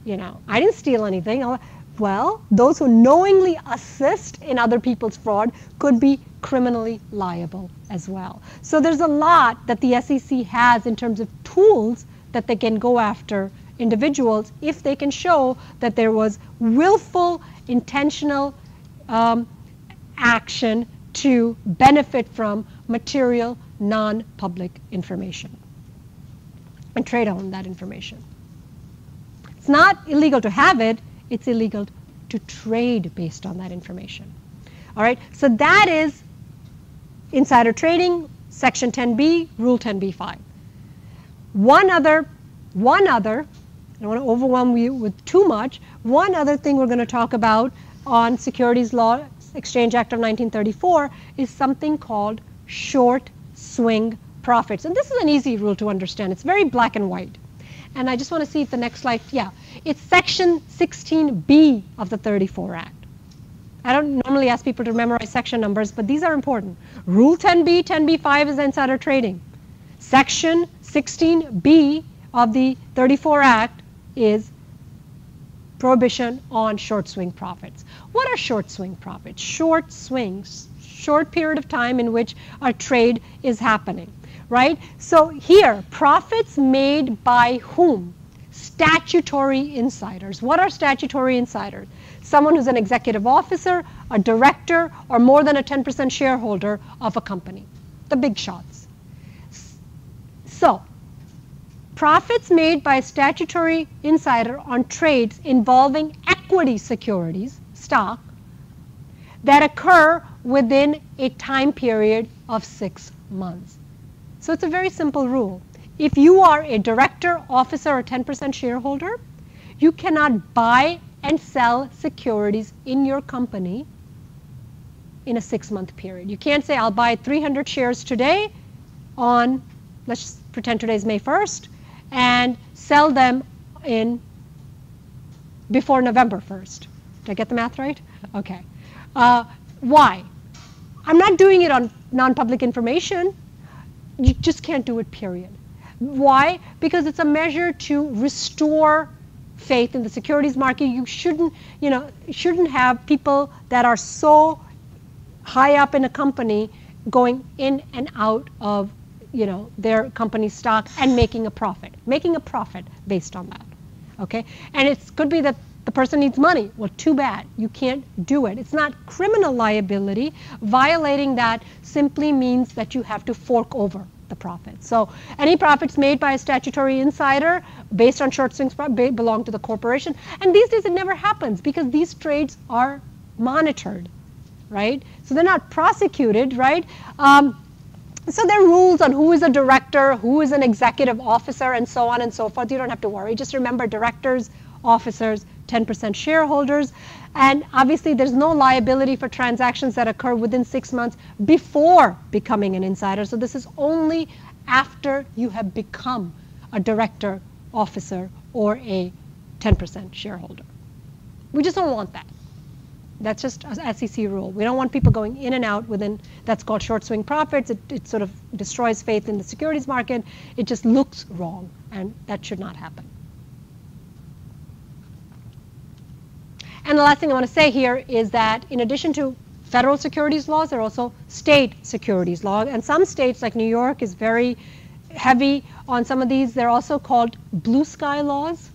You know, I didn't steal anything. Well, those who knowingly assist in other people's fraud could be criminally liable as well. So there's a lot that the SEC has in terms of tools that they can go after individuals if they can show that there was willful, intentional action to benefit from material, non-public information and trade on that information. It's not illegal to have it, it's illegal to trade based on that information. All right, so that is insider trading, Section 10b, Rule 10b-5. One other, I don't want to overwhelm you with too much, one other thing we're going to talk about on securities law Exchange Act of 1934 is something called short swing profits. And this is an easy rule to understand. It's very black and white. And I just want to see if the next slide, yeah, it's section 16B of the 34 Act. I don't normally ask people to memorize section numbers, but these are important. Rule 10B, 10B5 is insider trading. Section 16B of the 34 Act is prohibition on short swing profits. What are short swing profits? Short swings, short period of time in which a trade is happening, right? So here, profits made by whom? Statutory insiders. What are statutory insiders? Someone who's an executive officer, a director, or more than a 10% shareholder of a company. The big shots. So, profits made by a statutory insider on trades involving equity securities, stock, that occur within a time period of 6 months. So it's a very simple rule. If you are a director, officer, or 10% shareholder, you cannot buy and sell securities in your company in a 6-month period. You can't say, I'll buy 300 shares today on, let's just pretend today's May 1st, and sell them before November 1st. Did I get the math right? Okay. Why? I'm not doing it on non-public information. You just can't do it, period. Why? Because it's a measure to restore faith in the securities market. You shouldn't have people that are so high up in a company going in and out of their company stock and making a profit based on that. Okay, and it could be that the person needs money. Well, too bad. You can't do it. It's not criminal liability. Violating that simply means that you have to fork over the profits. So any profits made by a statutory insider based on short swings belong to the corporation. And these days it never happens because these trades are monitored, right? So they're not prosecuted, right? So there are rules on who is a director, who is an executive officer, and so on and so forth. You don't have to worry. Just remember directors, officers, 10% shareholders. And obviously there's no liability for transactions that occur within 6 months before becoming an insider. So this is only after you have become a director, officer, or a 10% shareholder. We just don't want that. That's just an SEC rule. We don't want people going in and out within, that's called short swing profits. It sort of destroys faith in the securities market. It just looks wrong, and that should not happen. And the last thing I want to say here is that in addition to federal securities laws, there are also state securities laws. And some states, like New York, is very heavy on some of these. They're also called blue sky laws.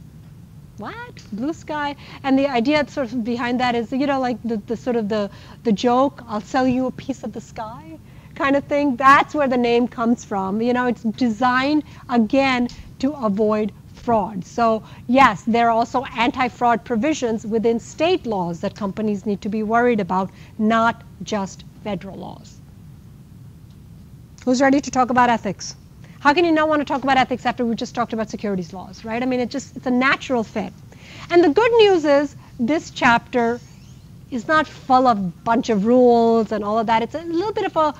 What? Blue sky? And the idea sort of behind that is, like the sort of the joke, I'll sell you a piece of the sky kind of thing. That's where the name comes from. It's designed, again, to avoid fraud. So yes, there are also anti-fraud provisions within state laws that companies need to be worried about, not just federal laws. Who's ready to talk about ethics? How can you not want to talk about ethics after we just talked about securities laws, right? I mean, it's a natural fit. And the good news is this chapter is not full of a bunch of rules and all of that. It's a little bit of a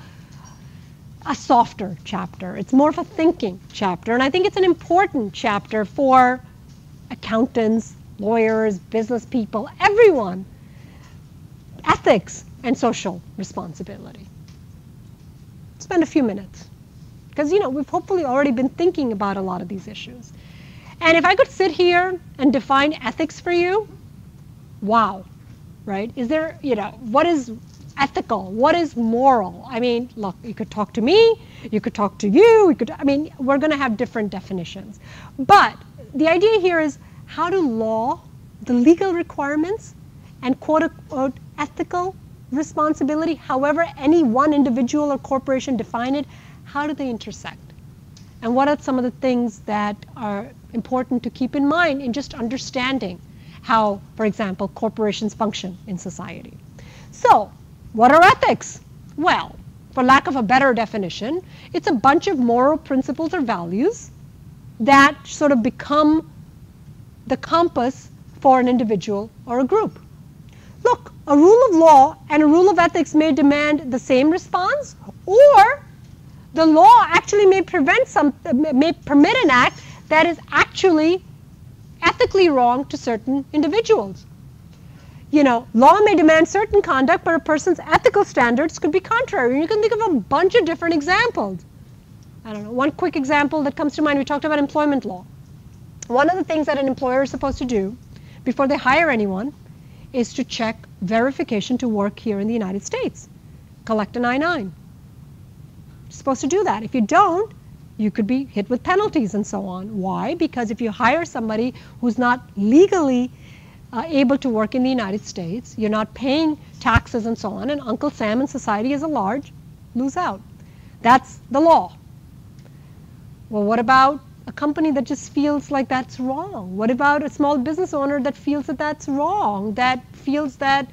softer chapter. It's more of a thinking chapter. And I think it's an important chapter for accountants, lawyers, business people, everyone. Ethics and social responsibility. Spend a few minutes. Because, we've hopefully already been thinking about a lot of these issues. And if I could sit here and define ethics for you, wow, right? Is there, what is ethical? What is moral? I mean, look, you could talk to me, you could talk to you, we're going to have different definitions. But the idea here is how do law, the legal requirements, and quote-unquote ethical responsibility, however any one individual or corporation define it, how do they intersect? And what are some of the things that are important to keep in mind in just understanding how, for example, corporations function in society? So, what are ethics? Well, for lack of a better definition, it's a bunch of moral principles or values that sort of become the compass for an individual or a group. Look, a rule of law and a rule of ethics may demand the same response, or the law actually may permit an act that is actually ethically wrong to certain individuals. You know, law may demand certain conduct, but a person's ethical standards could be contrary. And you can think of a bunch of different examples. I don't know, one quick example that comes to mind, we talked about employment law. One of the things that an employer is supposed to do before they hire anyone is to check verification to work here in the United States. Collect an I-9. You're supposed to do that. If you don't, you could be hit with penalties and so on. Why? Because if you hire somebody who's not legally able to work in the United States, you're not paying taxes and so on, and Uncle Sam and society as a large lose out. That's the law. Well, what about a company that just feels like that's wrong? What about a small business owner that feels that that's wrong, that feels that,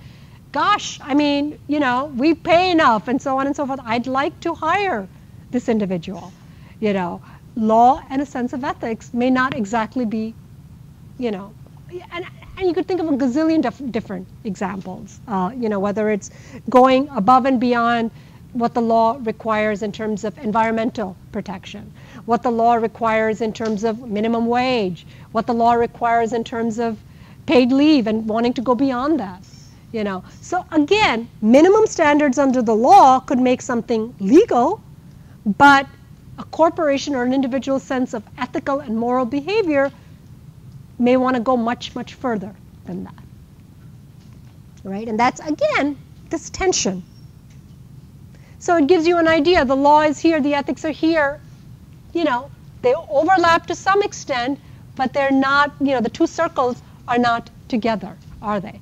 gosh, I mean, you know, we pay enough and so on and so forth. I'd like to hire this individual. You know, law and a sense of ethics may not exactly be, you know, and you could think of a gazillion different examples, you know, whether it's going above and beyond what the law requires in terms of environmental protection, what the law requires in terms of minimum wage, what the law requires in terms of paid leave and wanting to go beyond that, you know. So again, minimum standards under the law could make something legal, but a corporation or an individual's sense of ethical and moral behavior may want to go much, much further than that, right? And that's, again, this tension. So it gives you an idea. The law is here, the ethics are here. You know, they overlap to some extent, but they're not, you know, the two circles are not together, are they?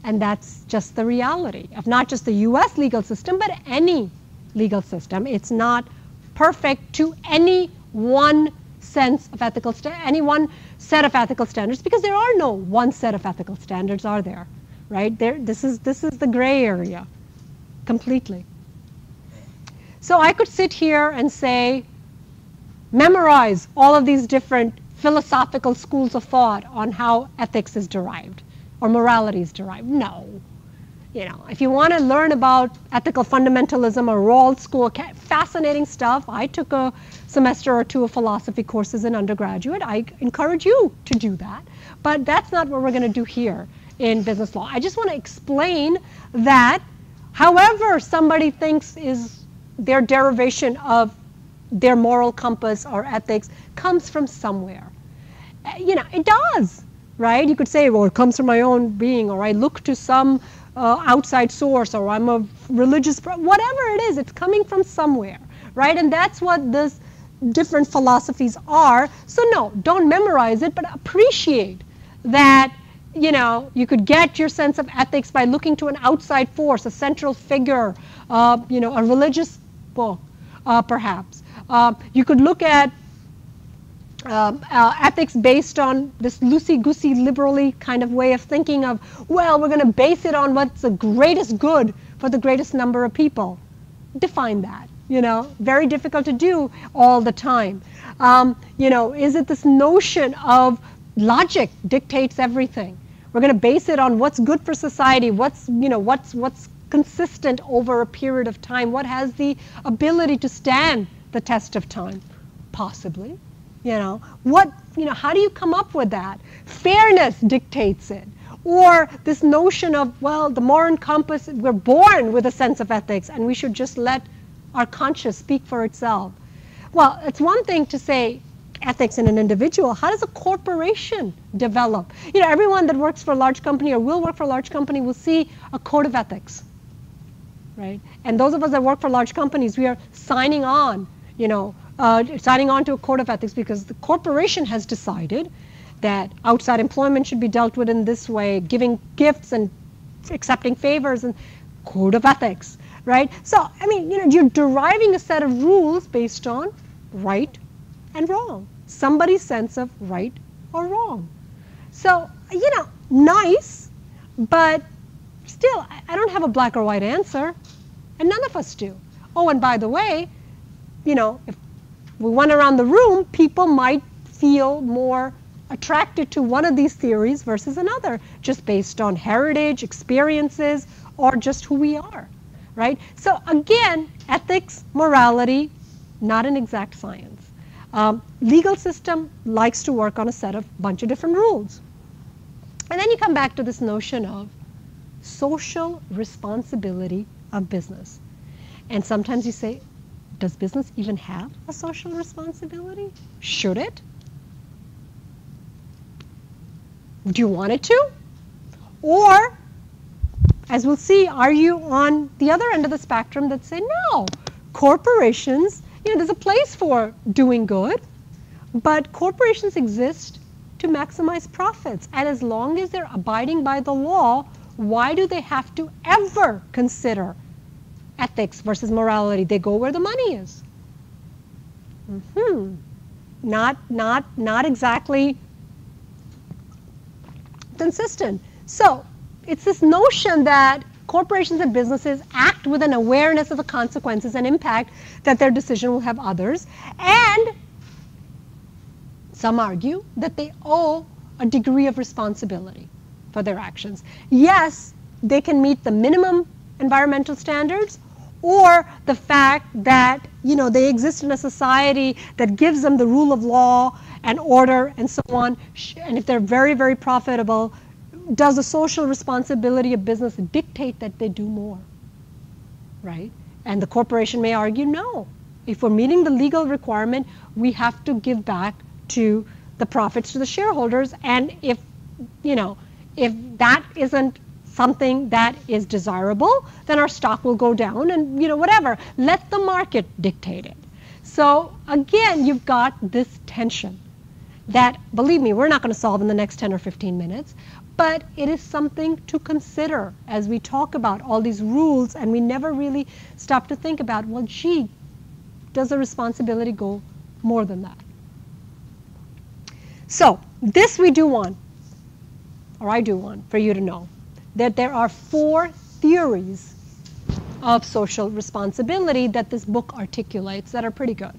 And that's just the reality of not just the US legal system, but any legal system. It's not perfect to any one sense of ethical any one set of ethical standards, because there are no one set of ethical standards, are there? Right? This is the gray area completely. So I could sit here and say, memorize all of these different philosophical schools of thought on how ethics is derived or morality is derived. No. You know, if you want to learn about ethical fundamentalism or Rawls School, fascinating stuff. I took a semester or two of philosophy courses in undergraduate. I encourage you to do that. But that's not what we're going to do here in business law. I just want to explain that however somebody thinks is their derivation of their moral compass or ethics comes from somewhere. You know, it does, right? You could say, well, it comes from my own being, or I look to some outside source, or I'm a religious, whatever it is, it's coming from somewhere, right? And that's what this different philosophies are. So no, don't memorize it, but appreciate that, you know, you could get your sense of ethics by looking to an outside force, a central figure, you know, a religious book, perhaps. You could look at ethics based on this loosey-goosey, liberally kind of way of thinking of, well, we're going to base it on what's the greatest good for the greatest number of people. Define that, you know, very difficult to do all the time. You know, is it this notion of logic dictates everything? We're going to base it on what's good for society, what's, you know, what's consistent over a period of time, what has the ability to stand the test of time? Possibly. You know, how do you come up with that? Fairness dictates it. Or this notion of, well, the moral compass, we're born with a sense of ethics and we should just let our conscience speak for itself. Well, it's one thing to say ethics in an individual. How does a corporation develop? You know, everyone that works for a large company or will work for a large company will see a code of ethics, right? And those of us that work for large companies, we are signing on, you know, signing on to a code of ethics because the corporation has decided that outside employment should be dealt with in this way, giving gifts and accepting favors, and code of ethics, right? So, I mean, you know, you're deriving a set of rules based on right and wrong, somebody's sense of right or wrong. So, you know, nice, but still, I don't have a black or white answer, and none of us do. Oh, and by the way, you know, if we went around the room, people might feel more attracted to one of these theories versus another, just based on heritage, experiences, or just who we are, right? So again, ethics, morality, not an exact science. Legal system likes to work on a set of bunch of different rules. And then you come back to this notion of social responsibility of business. And sometimes you say, does business even have a social responsibility? Should it? Do you want it to? Or, as we'll see, are you on the other end of the spectrum that say, no, corporations, there's a place for doing good, but corporations exist to maximize profits. And as long as they're abiding by the law, why do they have to ever consider ethics versus morality? They go where the money is. Not exactly consistent. So it's this notion that corporations and businesses act with an awareness of the consequences and impact that their decision will have others, and some argue that they owe a degree of responsibility for their actions. Yes, they can meet the minimum environmental standards, or the fact that they exist in a society that gives them the rule of law and order and so on, and if they're very, very profitable, does the social responsibility of business dictate that they do more, right? And the corporation may argue, no. If we're meeting the legal requirement, we have to give back to the profits to the shareholders, and if that isn't something that is desirable, then our stock will go down, and whatever. Let the market dictate it. So again, you've got this tension that, believe me, we're not going to solve in the next 10 or 15 minutes, but it is something to consider as we talk about all these rules, and we never really stop to think about, well, gee, does the responsibility go more than that? So this we do want, or I do want, for you to know that there are 4 theories of social responsibility that this book articulates that are pretty good.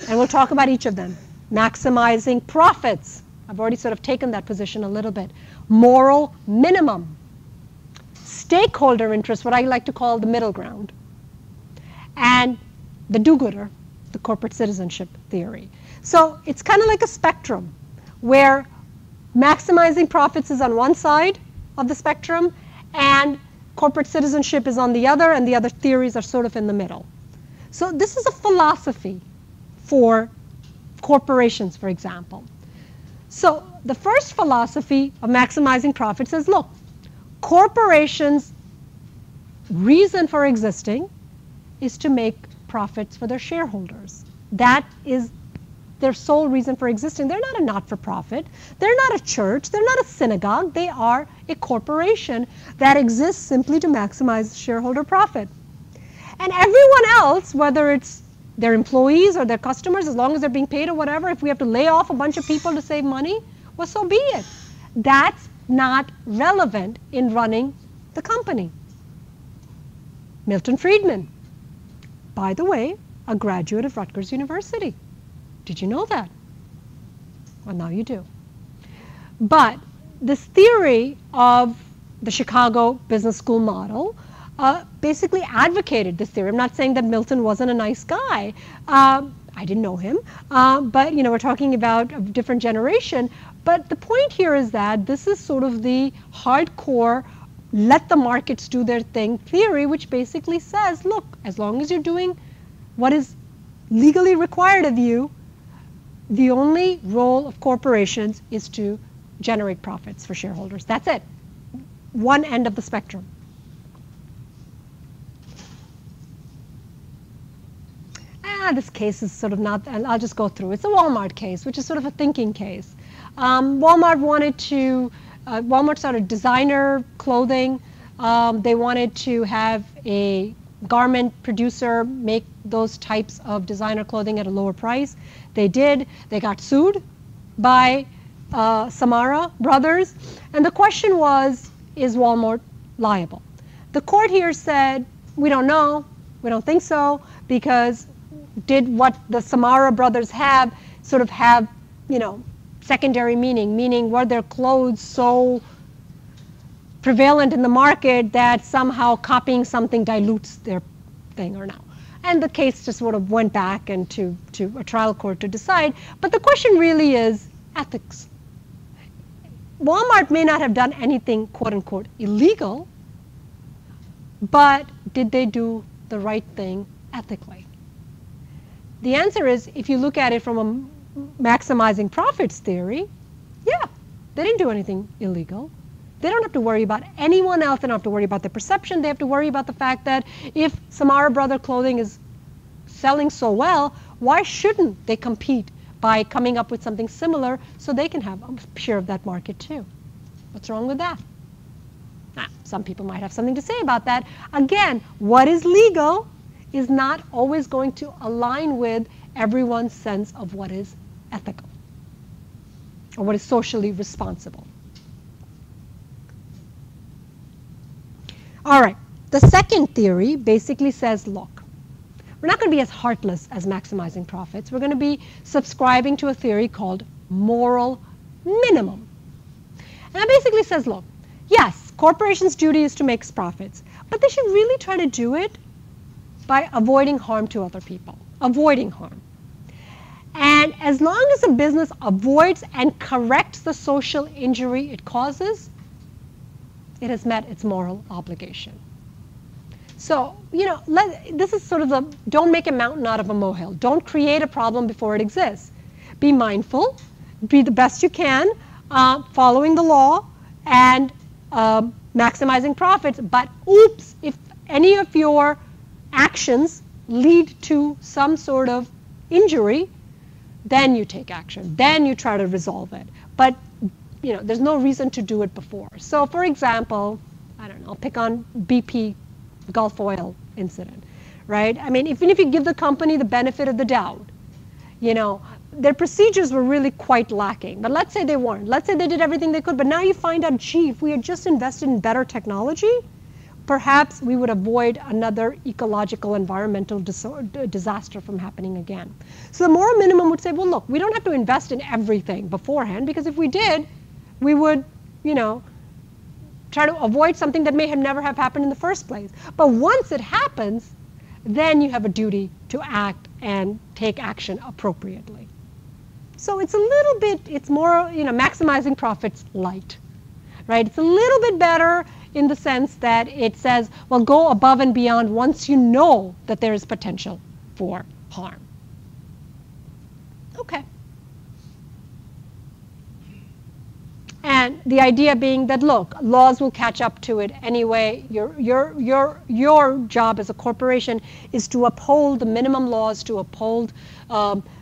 And we'll talk about each of them. Maximizing profits. I've already sort of taken that position a little bit. Moral minimum. Stakeholder interest, what I like to call the middle ground. And the do-gooder, the corporate citizenship theory. So it's kind of like a spectrum where maximizing profits is on one side of the spectrum and corporate citizenship is on the other, and the other theories are sort of in the middle. So this is a philosophy for corporations, for example. So the first philosophy of maximizing profits says, look, corporations' reason for existing is to make profits for their shareholders. That is their sole reason for existing. They're not a not-for-profit. They're not a church. They're not a synagogue. They are a corporation that exists simply to maximize shareholder profit. And everyone else, whether it's their employees or their customers, as long as they're being paid or whatever, if we have to lay off a bunch of people to save money, well, so be it. That's not relevant in running the company. Milton Friedman, by the way, a graduate of Rutgers University. Did you know that? Well, now you do. But this theory of the Chicago Business School model basically advocated this theory. I'm not saying that Milton wasn't a nice guy. I didn't know him, but we're talking about a different generation. But the point here is that this is sort of the hardcore let the markets do their thing theory, which basically says, look, as long as you're doing what is legally required of you, the only role of corporations is to generate profits for shareholders. That's it. One end of the spectrum. This case is sort of not, and I'll just go through. It's a Walmart case, which is sort of a thinking case. Walmart started designer clothing. They wanted to have a garment producer make those types of designer clothing at a lower price. They did. They got sued by Samara Brothers. And the question was, is Walmart liable? The court here said, we don't know. We don't think so, because did what the Samara Brothers have sort of have secondary meaning were their clothes so prevalent in the market that somehow copying something dilutes their thing or no. And the case just sort of went back and to a trial court to decide. But the question really is ethics. Walmart may not have done anything quote unquote illegal, but did they do the right thing ethically? The answer is, if you look at it from a maximizing profits theory, yeah, they didn't do anything illegal. They don't have to worry about anyone else. They don't have to worry about their perception. They have to worry about the fact that if Samara Brother clothing is selling so well, why shouldn't they compete by coming up with something similar so they can have a share of that market too? What's wrong with that? Some people might have something to say about that. Again, what is legal is not always going to align with everyone's sense of what is ethical or what is socially responsible. All right, the second theory basically says, look, we're not going to be as heartless as maximizing profits. We're going to be subscribing to a theory called moral minimum. And that basically says, look, yes, corporations' duty is to make profits, but they should really try to do it by avoiding harm to other people, avoiding harm. And as long as a business avoids and corrects the social injury it causes, it has met its moral obligation. So, this is sort of the don't make a mountain out of a molehill. Don't create a problem before it exists. Be mindful, be the best you can, following the law and maximizing profits. But oops, if any of your actions lead to some sort of injury, then you take action. Then you try to resolve it. But there's no reason to do it before. So, for example, I don't know, I'll pick on BP Gulf Oil incident, right? I mean, even if you give the company the benefit of the doubt, their procedures were really quite lacking. But let's say they weren't. Let's say they did everything they could, but now you find out, gee, if we had just invested in better technology, perhaps we would avoid another ecological environmental disaster from happening again. So the moral minimum would say, well, look, we don't have to invest in everything beforehand, because if we did, we would, try to avoid something that may have never have happened in the first place. But once it happens, then you have a duty to act and take action appropriately. So it's a little bit, it's more, maximizing profits light, right? It's a little bit better in the sense that it says, well, go above and beyond once you know that there is potential for harm. Okay. And the idea being that, look, laws will catch up to it anyway. Your job as a corporation is to uphold the minimum laws, to uphold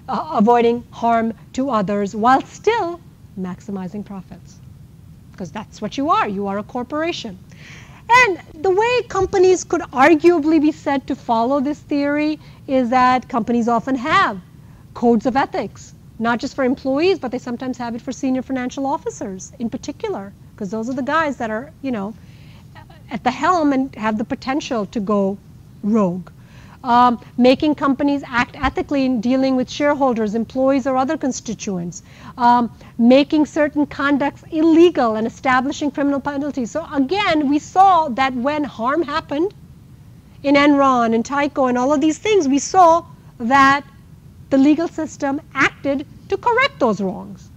avoiding harm to others while still maximizing profits. Because that's what you are. You are a corporation. And the way companies could arguably be said to follow this theory is that companies often have codes of ethics. Not just for employees, but they sometimes have it for senior financial officers in particular, because those are the guys that are, at the helm and have the potential to go rogue. Making companies act ethically in dealing with shareholders, employees, or other constituents. Making certain conducts illegal and establishing criminal penalties. So again, we saw that when harm happened in Enron and Tyco and all of these things, we saw that the legal system acted to correct those wrongs.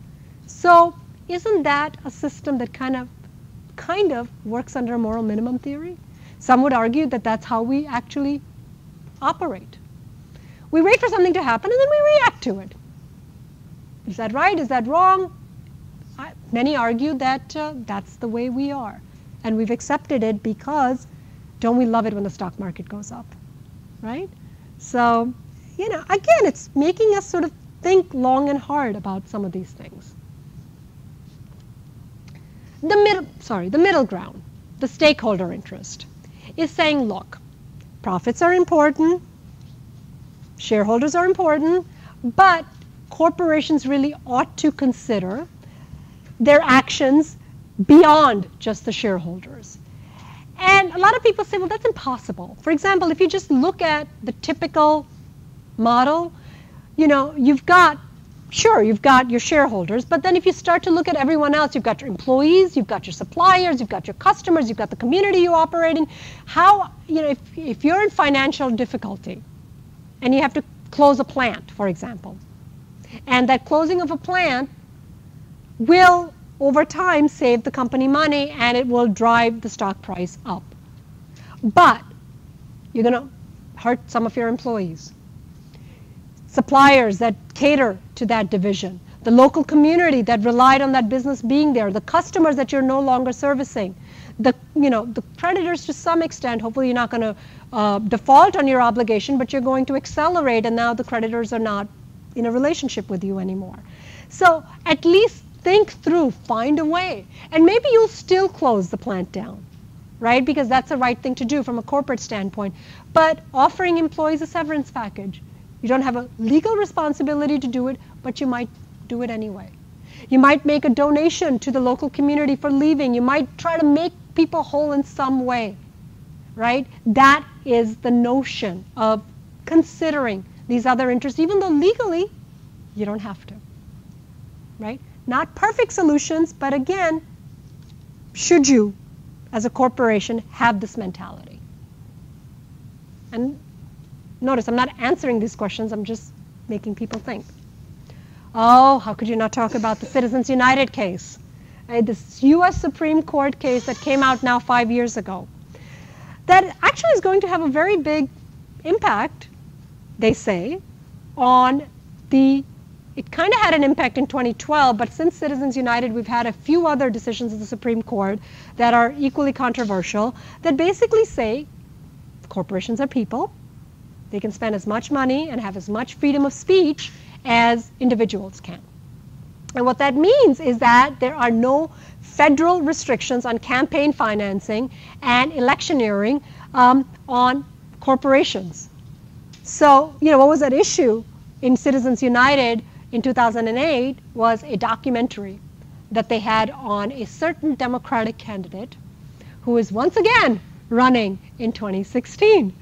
So isn't that a system that kind of works under a moral minimum theory? Some would argue that that's how we actually operate. We wait for something to happen and then we react to it. Is that right? Is that wrong? Many argue that that's the way we are. And we've accepted it because don't we love it when the stock market goes up, right? So, again, it's making us sort of think long and hard about some of these things. The middle ground, the stakeholder interest, is saying, look, profits are important, shareholders are important, but corporations really ought to consider their actions beyond just the shareholders. And a lot of people say, well, that's impossible. For example, if you just look at the typical model, you've got sure, you've got your shareholders, but then if you start to look at everyone else, you've got your employees, you've got your suppliers, you've got your customers, you've got the community you operate in. How, if you're in financial difficulty and you have to close a plant, for example, and that closing of a plant will, over time, save the company money and it will drive the stock price up. But you're going to hurt some of your employees. Suppliers that cater to that division, the local community that relied on that business being there, the customers that you're no longer servicing, the creditors to some extent. Hopefully you're not going to default on your obligation, but you're going to accelerate, and now the creditors are not in a relationship with you anymore. So at least think through, find a way, and maybe you'll still close the plant down, right? Because that's the right thing to do from a corporate standpoint. But offering employees a severance package. You don't have a legal responsibility to do it, but you might do it anyway. You might make a donation to the local community for leaving. You might try to make people whole in some way, right? That is the notion of considering these other interests, even though legally you don't have to, right? Not perfect solutions, but again, should you, as a corporation, have this mentality? And notice, I'm not answering these questions, I'm just making people think. Oh, how could you not talk about the Citizens United case? This US Supreme Court case that came out now 5 years ago. That actually is going to have a very big impact, they say, on the, it kind of had an impact in 2012, but since Citizens United, we've had a few other decisions of the Supreme Court that are equally controversial, that basically say corporations are people. They can spend as much money and have as much freedom of speech as individuals can. And what that means is that there are no federal restrictions on campaign financing and electioneering on corporations. So, what was at issue in Citizens United in 2008 was a documentary that they had on a certain Democratic candidate who is once again running in 2016.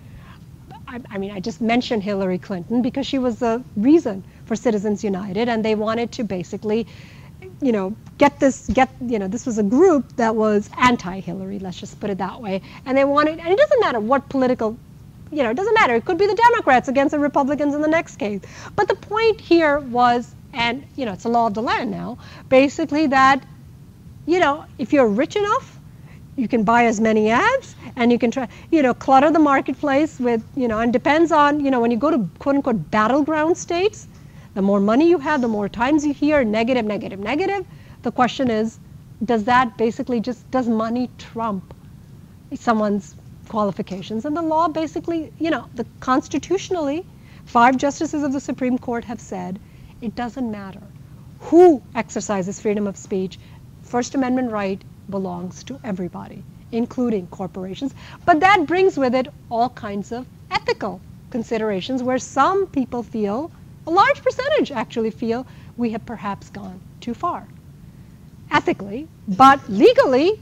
I mean, I just mentioned Hillary Clinton because she was the reason for Citizens United, and they wanted to basically, this was a group that was anti-Hillary, let's just put it that way, and they wanted, and it doesn't matter what political, it doesn't matter, it could be the Democrats against the Republicans in the next case, but the point here was, and it's a law of the land now, basically that, if you're rich enough, you can buy as many ads, and you can try, clutter the marketplace with, and depends on, when you go to quote-unquote battleground states, the more money you have, the more times you hear negative, negative, negative. The question is, does that basically does money trump someone's qualifications? And the law basically, constitutionally, 5 justices of the Supreme Court have said, it doesn't matter who exercises freedom of speech. First Amendment right belongs to everybody, including corporations. But that brings with it all kinds of ethical considerations where some people feel, a large percentage actually feel, we have perhaps gone too far. Ethically, but legally,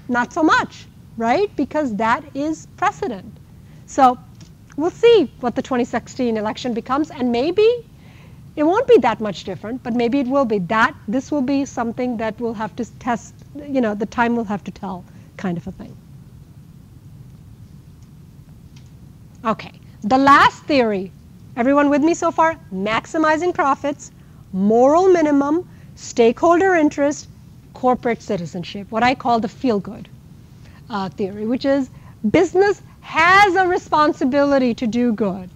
not so much, right? Because that is precedent. So we'll see what the 2016 election becomes, and maybe it won't be that much different, but maybe it will be. This will be something that we'll have to test, the time will have to tell kind of a thing. Okay, the last theory, everyone with me so far? Maximizing profits, moral minimum, stakeholder interest, corporate citizenship, what I call the feel-good theory, which is business has a responsibility to do good.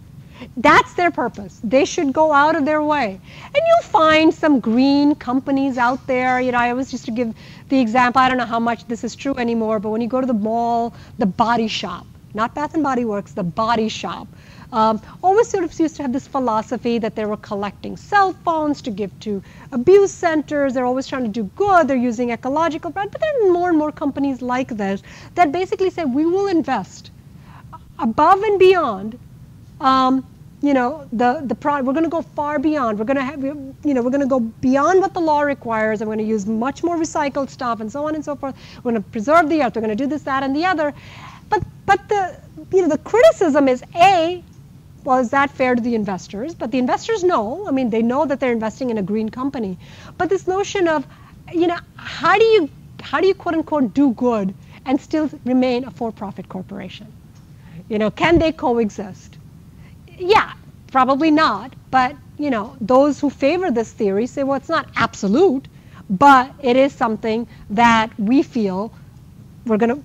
That's their purpose. They should go out of their way. And you'll find some green companies out there. I always used to give the example, I don't know how much this is true anymore, but when you go to the mall, the Body Shop, not Bath and Body Works, the Body Shop, always sort of used to have this philosophy that they were collecting cell phones to give to abuse centers. They're always trying to do good. They're using ecological brand. But there are more and more companies like this that basically say, we will invest above and beyond we're going to go far beyond. We're going to have, we're going to go beyond what the law requires. And we're going to use much more recycled stuff and so on and so forth. We're going to preserve the earth. We're going to do this, that, and the other. But the criticism is, A, well, is that fair to the investors? But the investors know. I mean, they know that they're investing in a green company. But this notion of, how do you quote unquote do good and still remain a for-profit corporation? Can they coexist? Yeah, probably not. But those who favor this theory say, well, it's not absolute, but it is something that we feel we're going to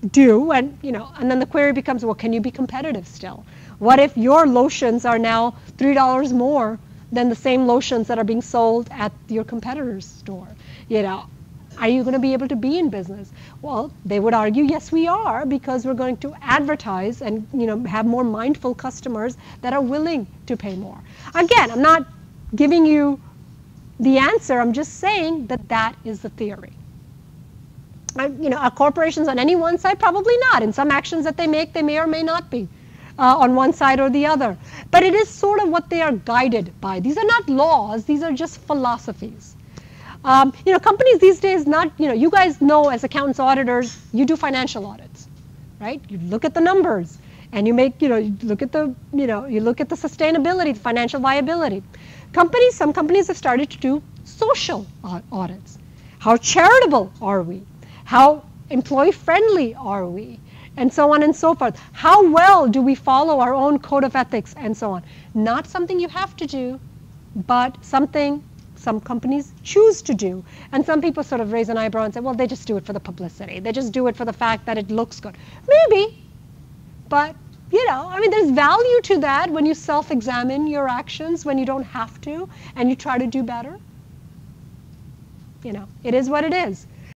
do. And and then the query becomes, well, can you be competitive still? What if your lotions are now $3 more than the same lotions that are being sold at your competitor's store? Are you going to be able to be in business? Well, they would argue, yes, we are, because we're going to advertise and have more mindful customers that are willing to pay more. Again, I'm not giving you the answer. I'm just saying that that is the theory. Are corporations on any one side? Probably not. In some actions that they make, they may or may not be on one side or the other. But it is sort of what they are guided by. These are not laws. These are just philosophies. Companies these days, you guys know as accountants, auditors, you do financial audits, right? You look at the numbers and you make, you look at the sustainability, the financial viability. Some companies have started to do social audits. How charitable are we? How employee-friendly are we? And so on and so forth. How well do we follow our own code of ethics and so on? Not something you have to do, but something some companies choose to do. And some people sort of raise an eyebrow and say, well, they just do it for the publicity. They just do it for the fact that it looks good. Maybe, but there's value to that when you self-examine your actions, when you don't have to, and you try to do better. It is what it is.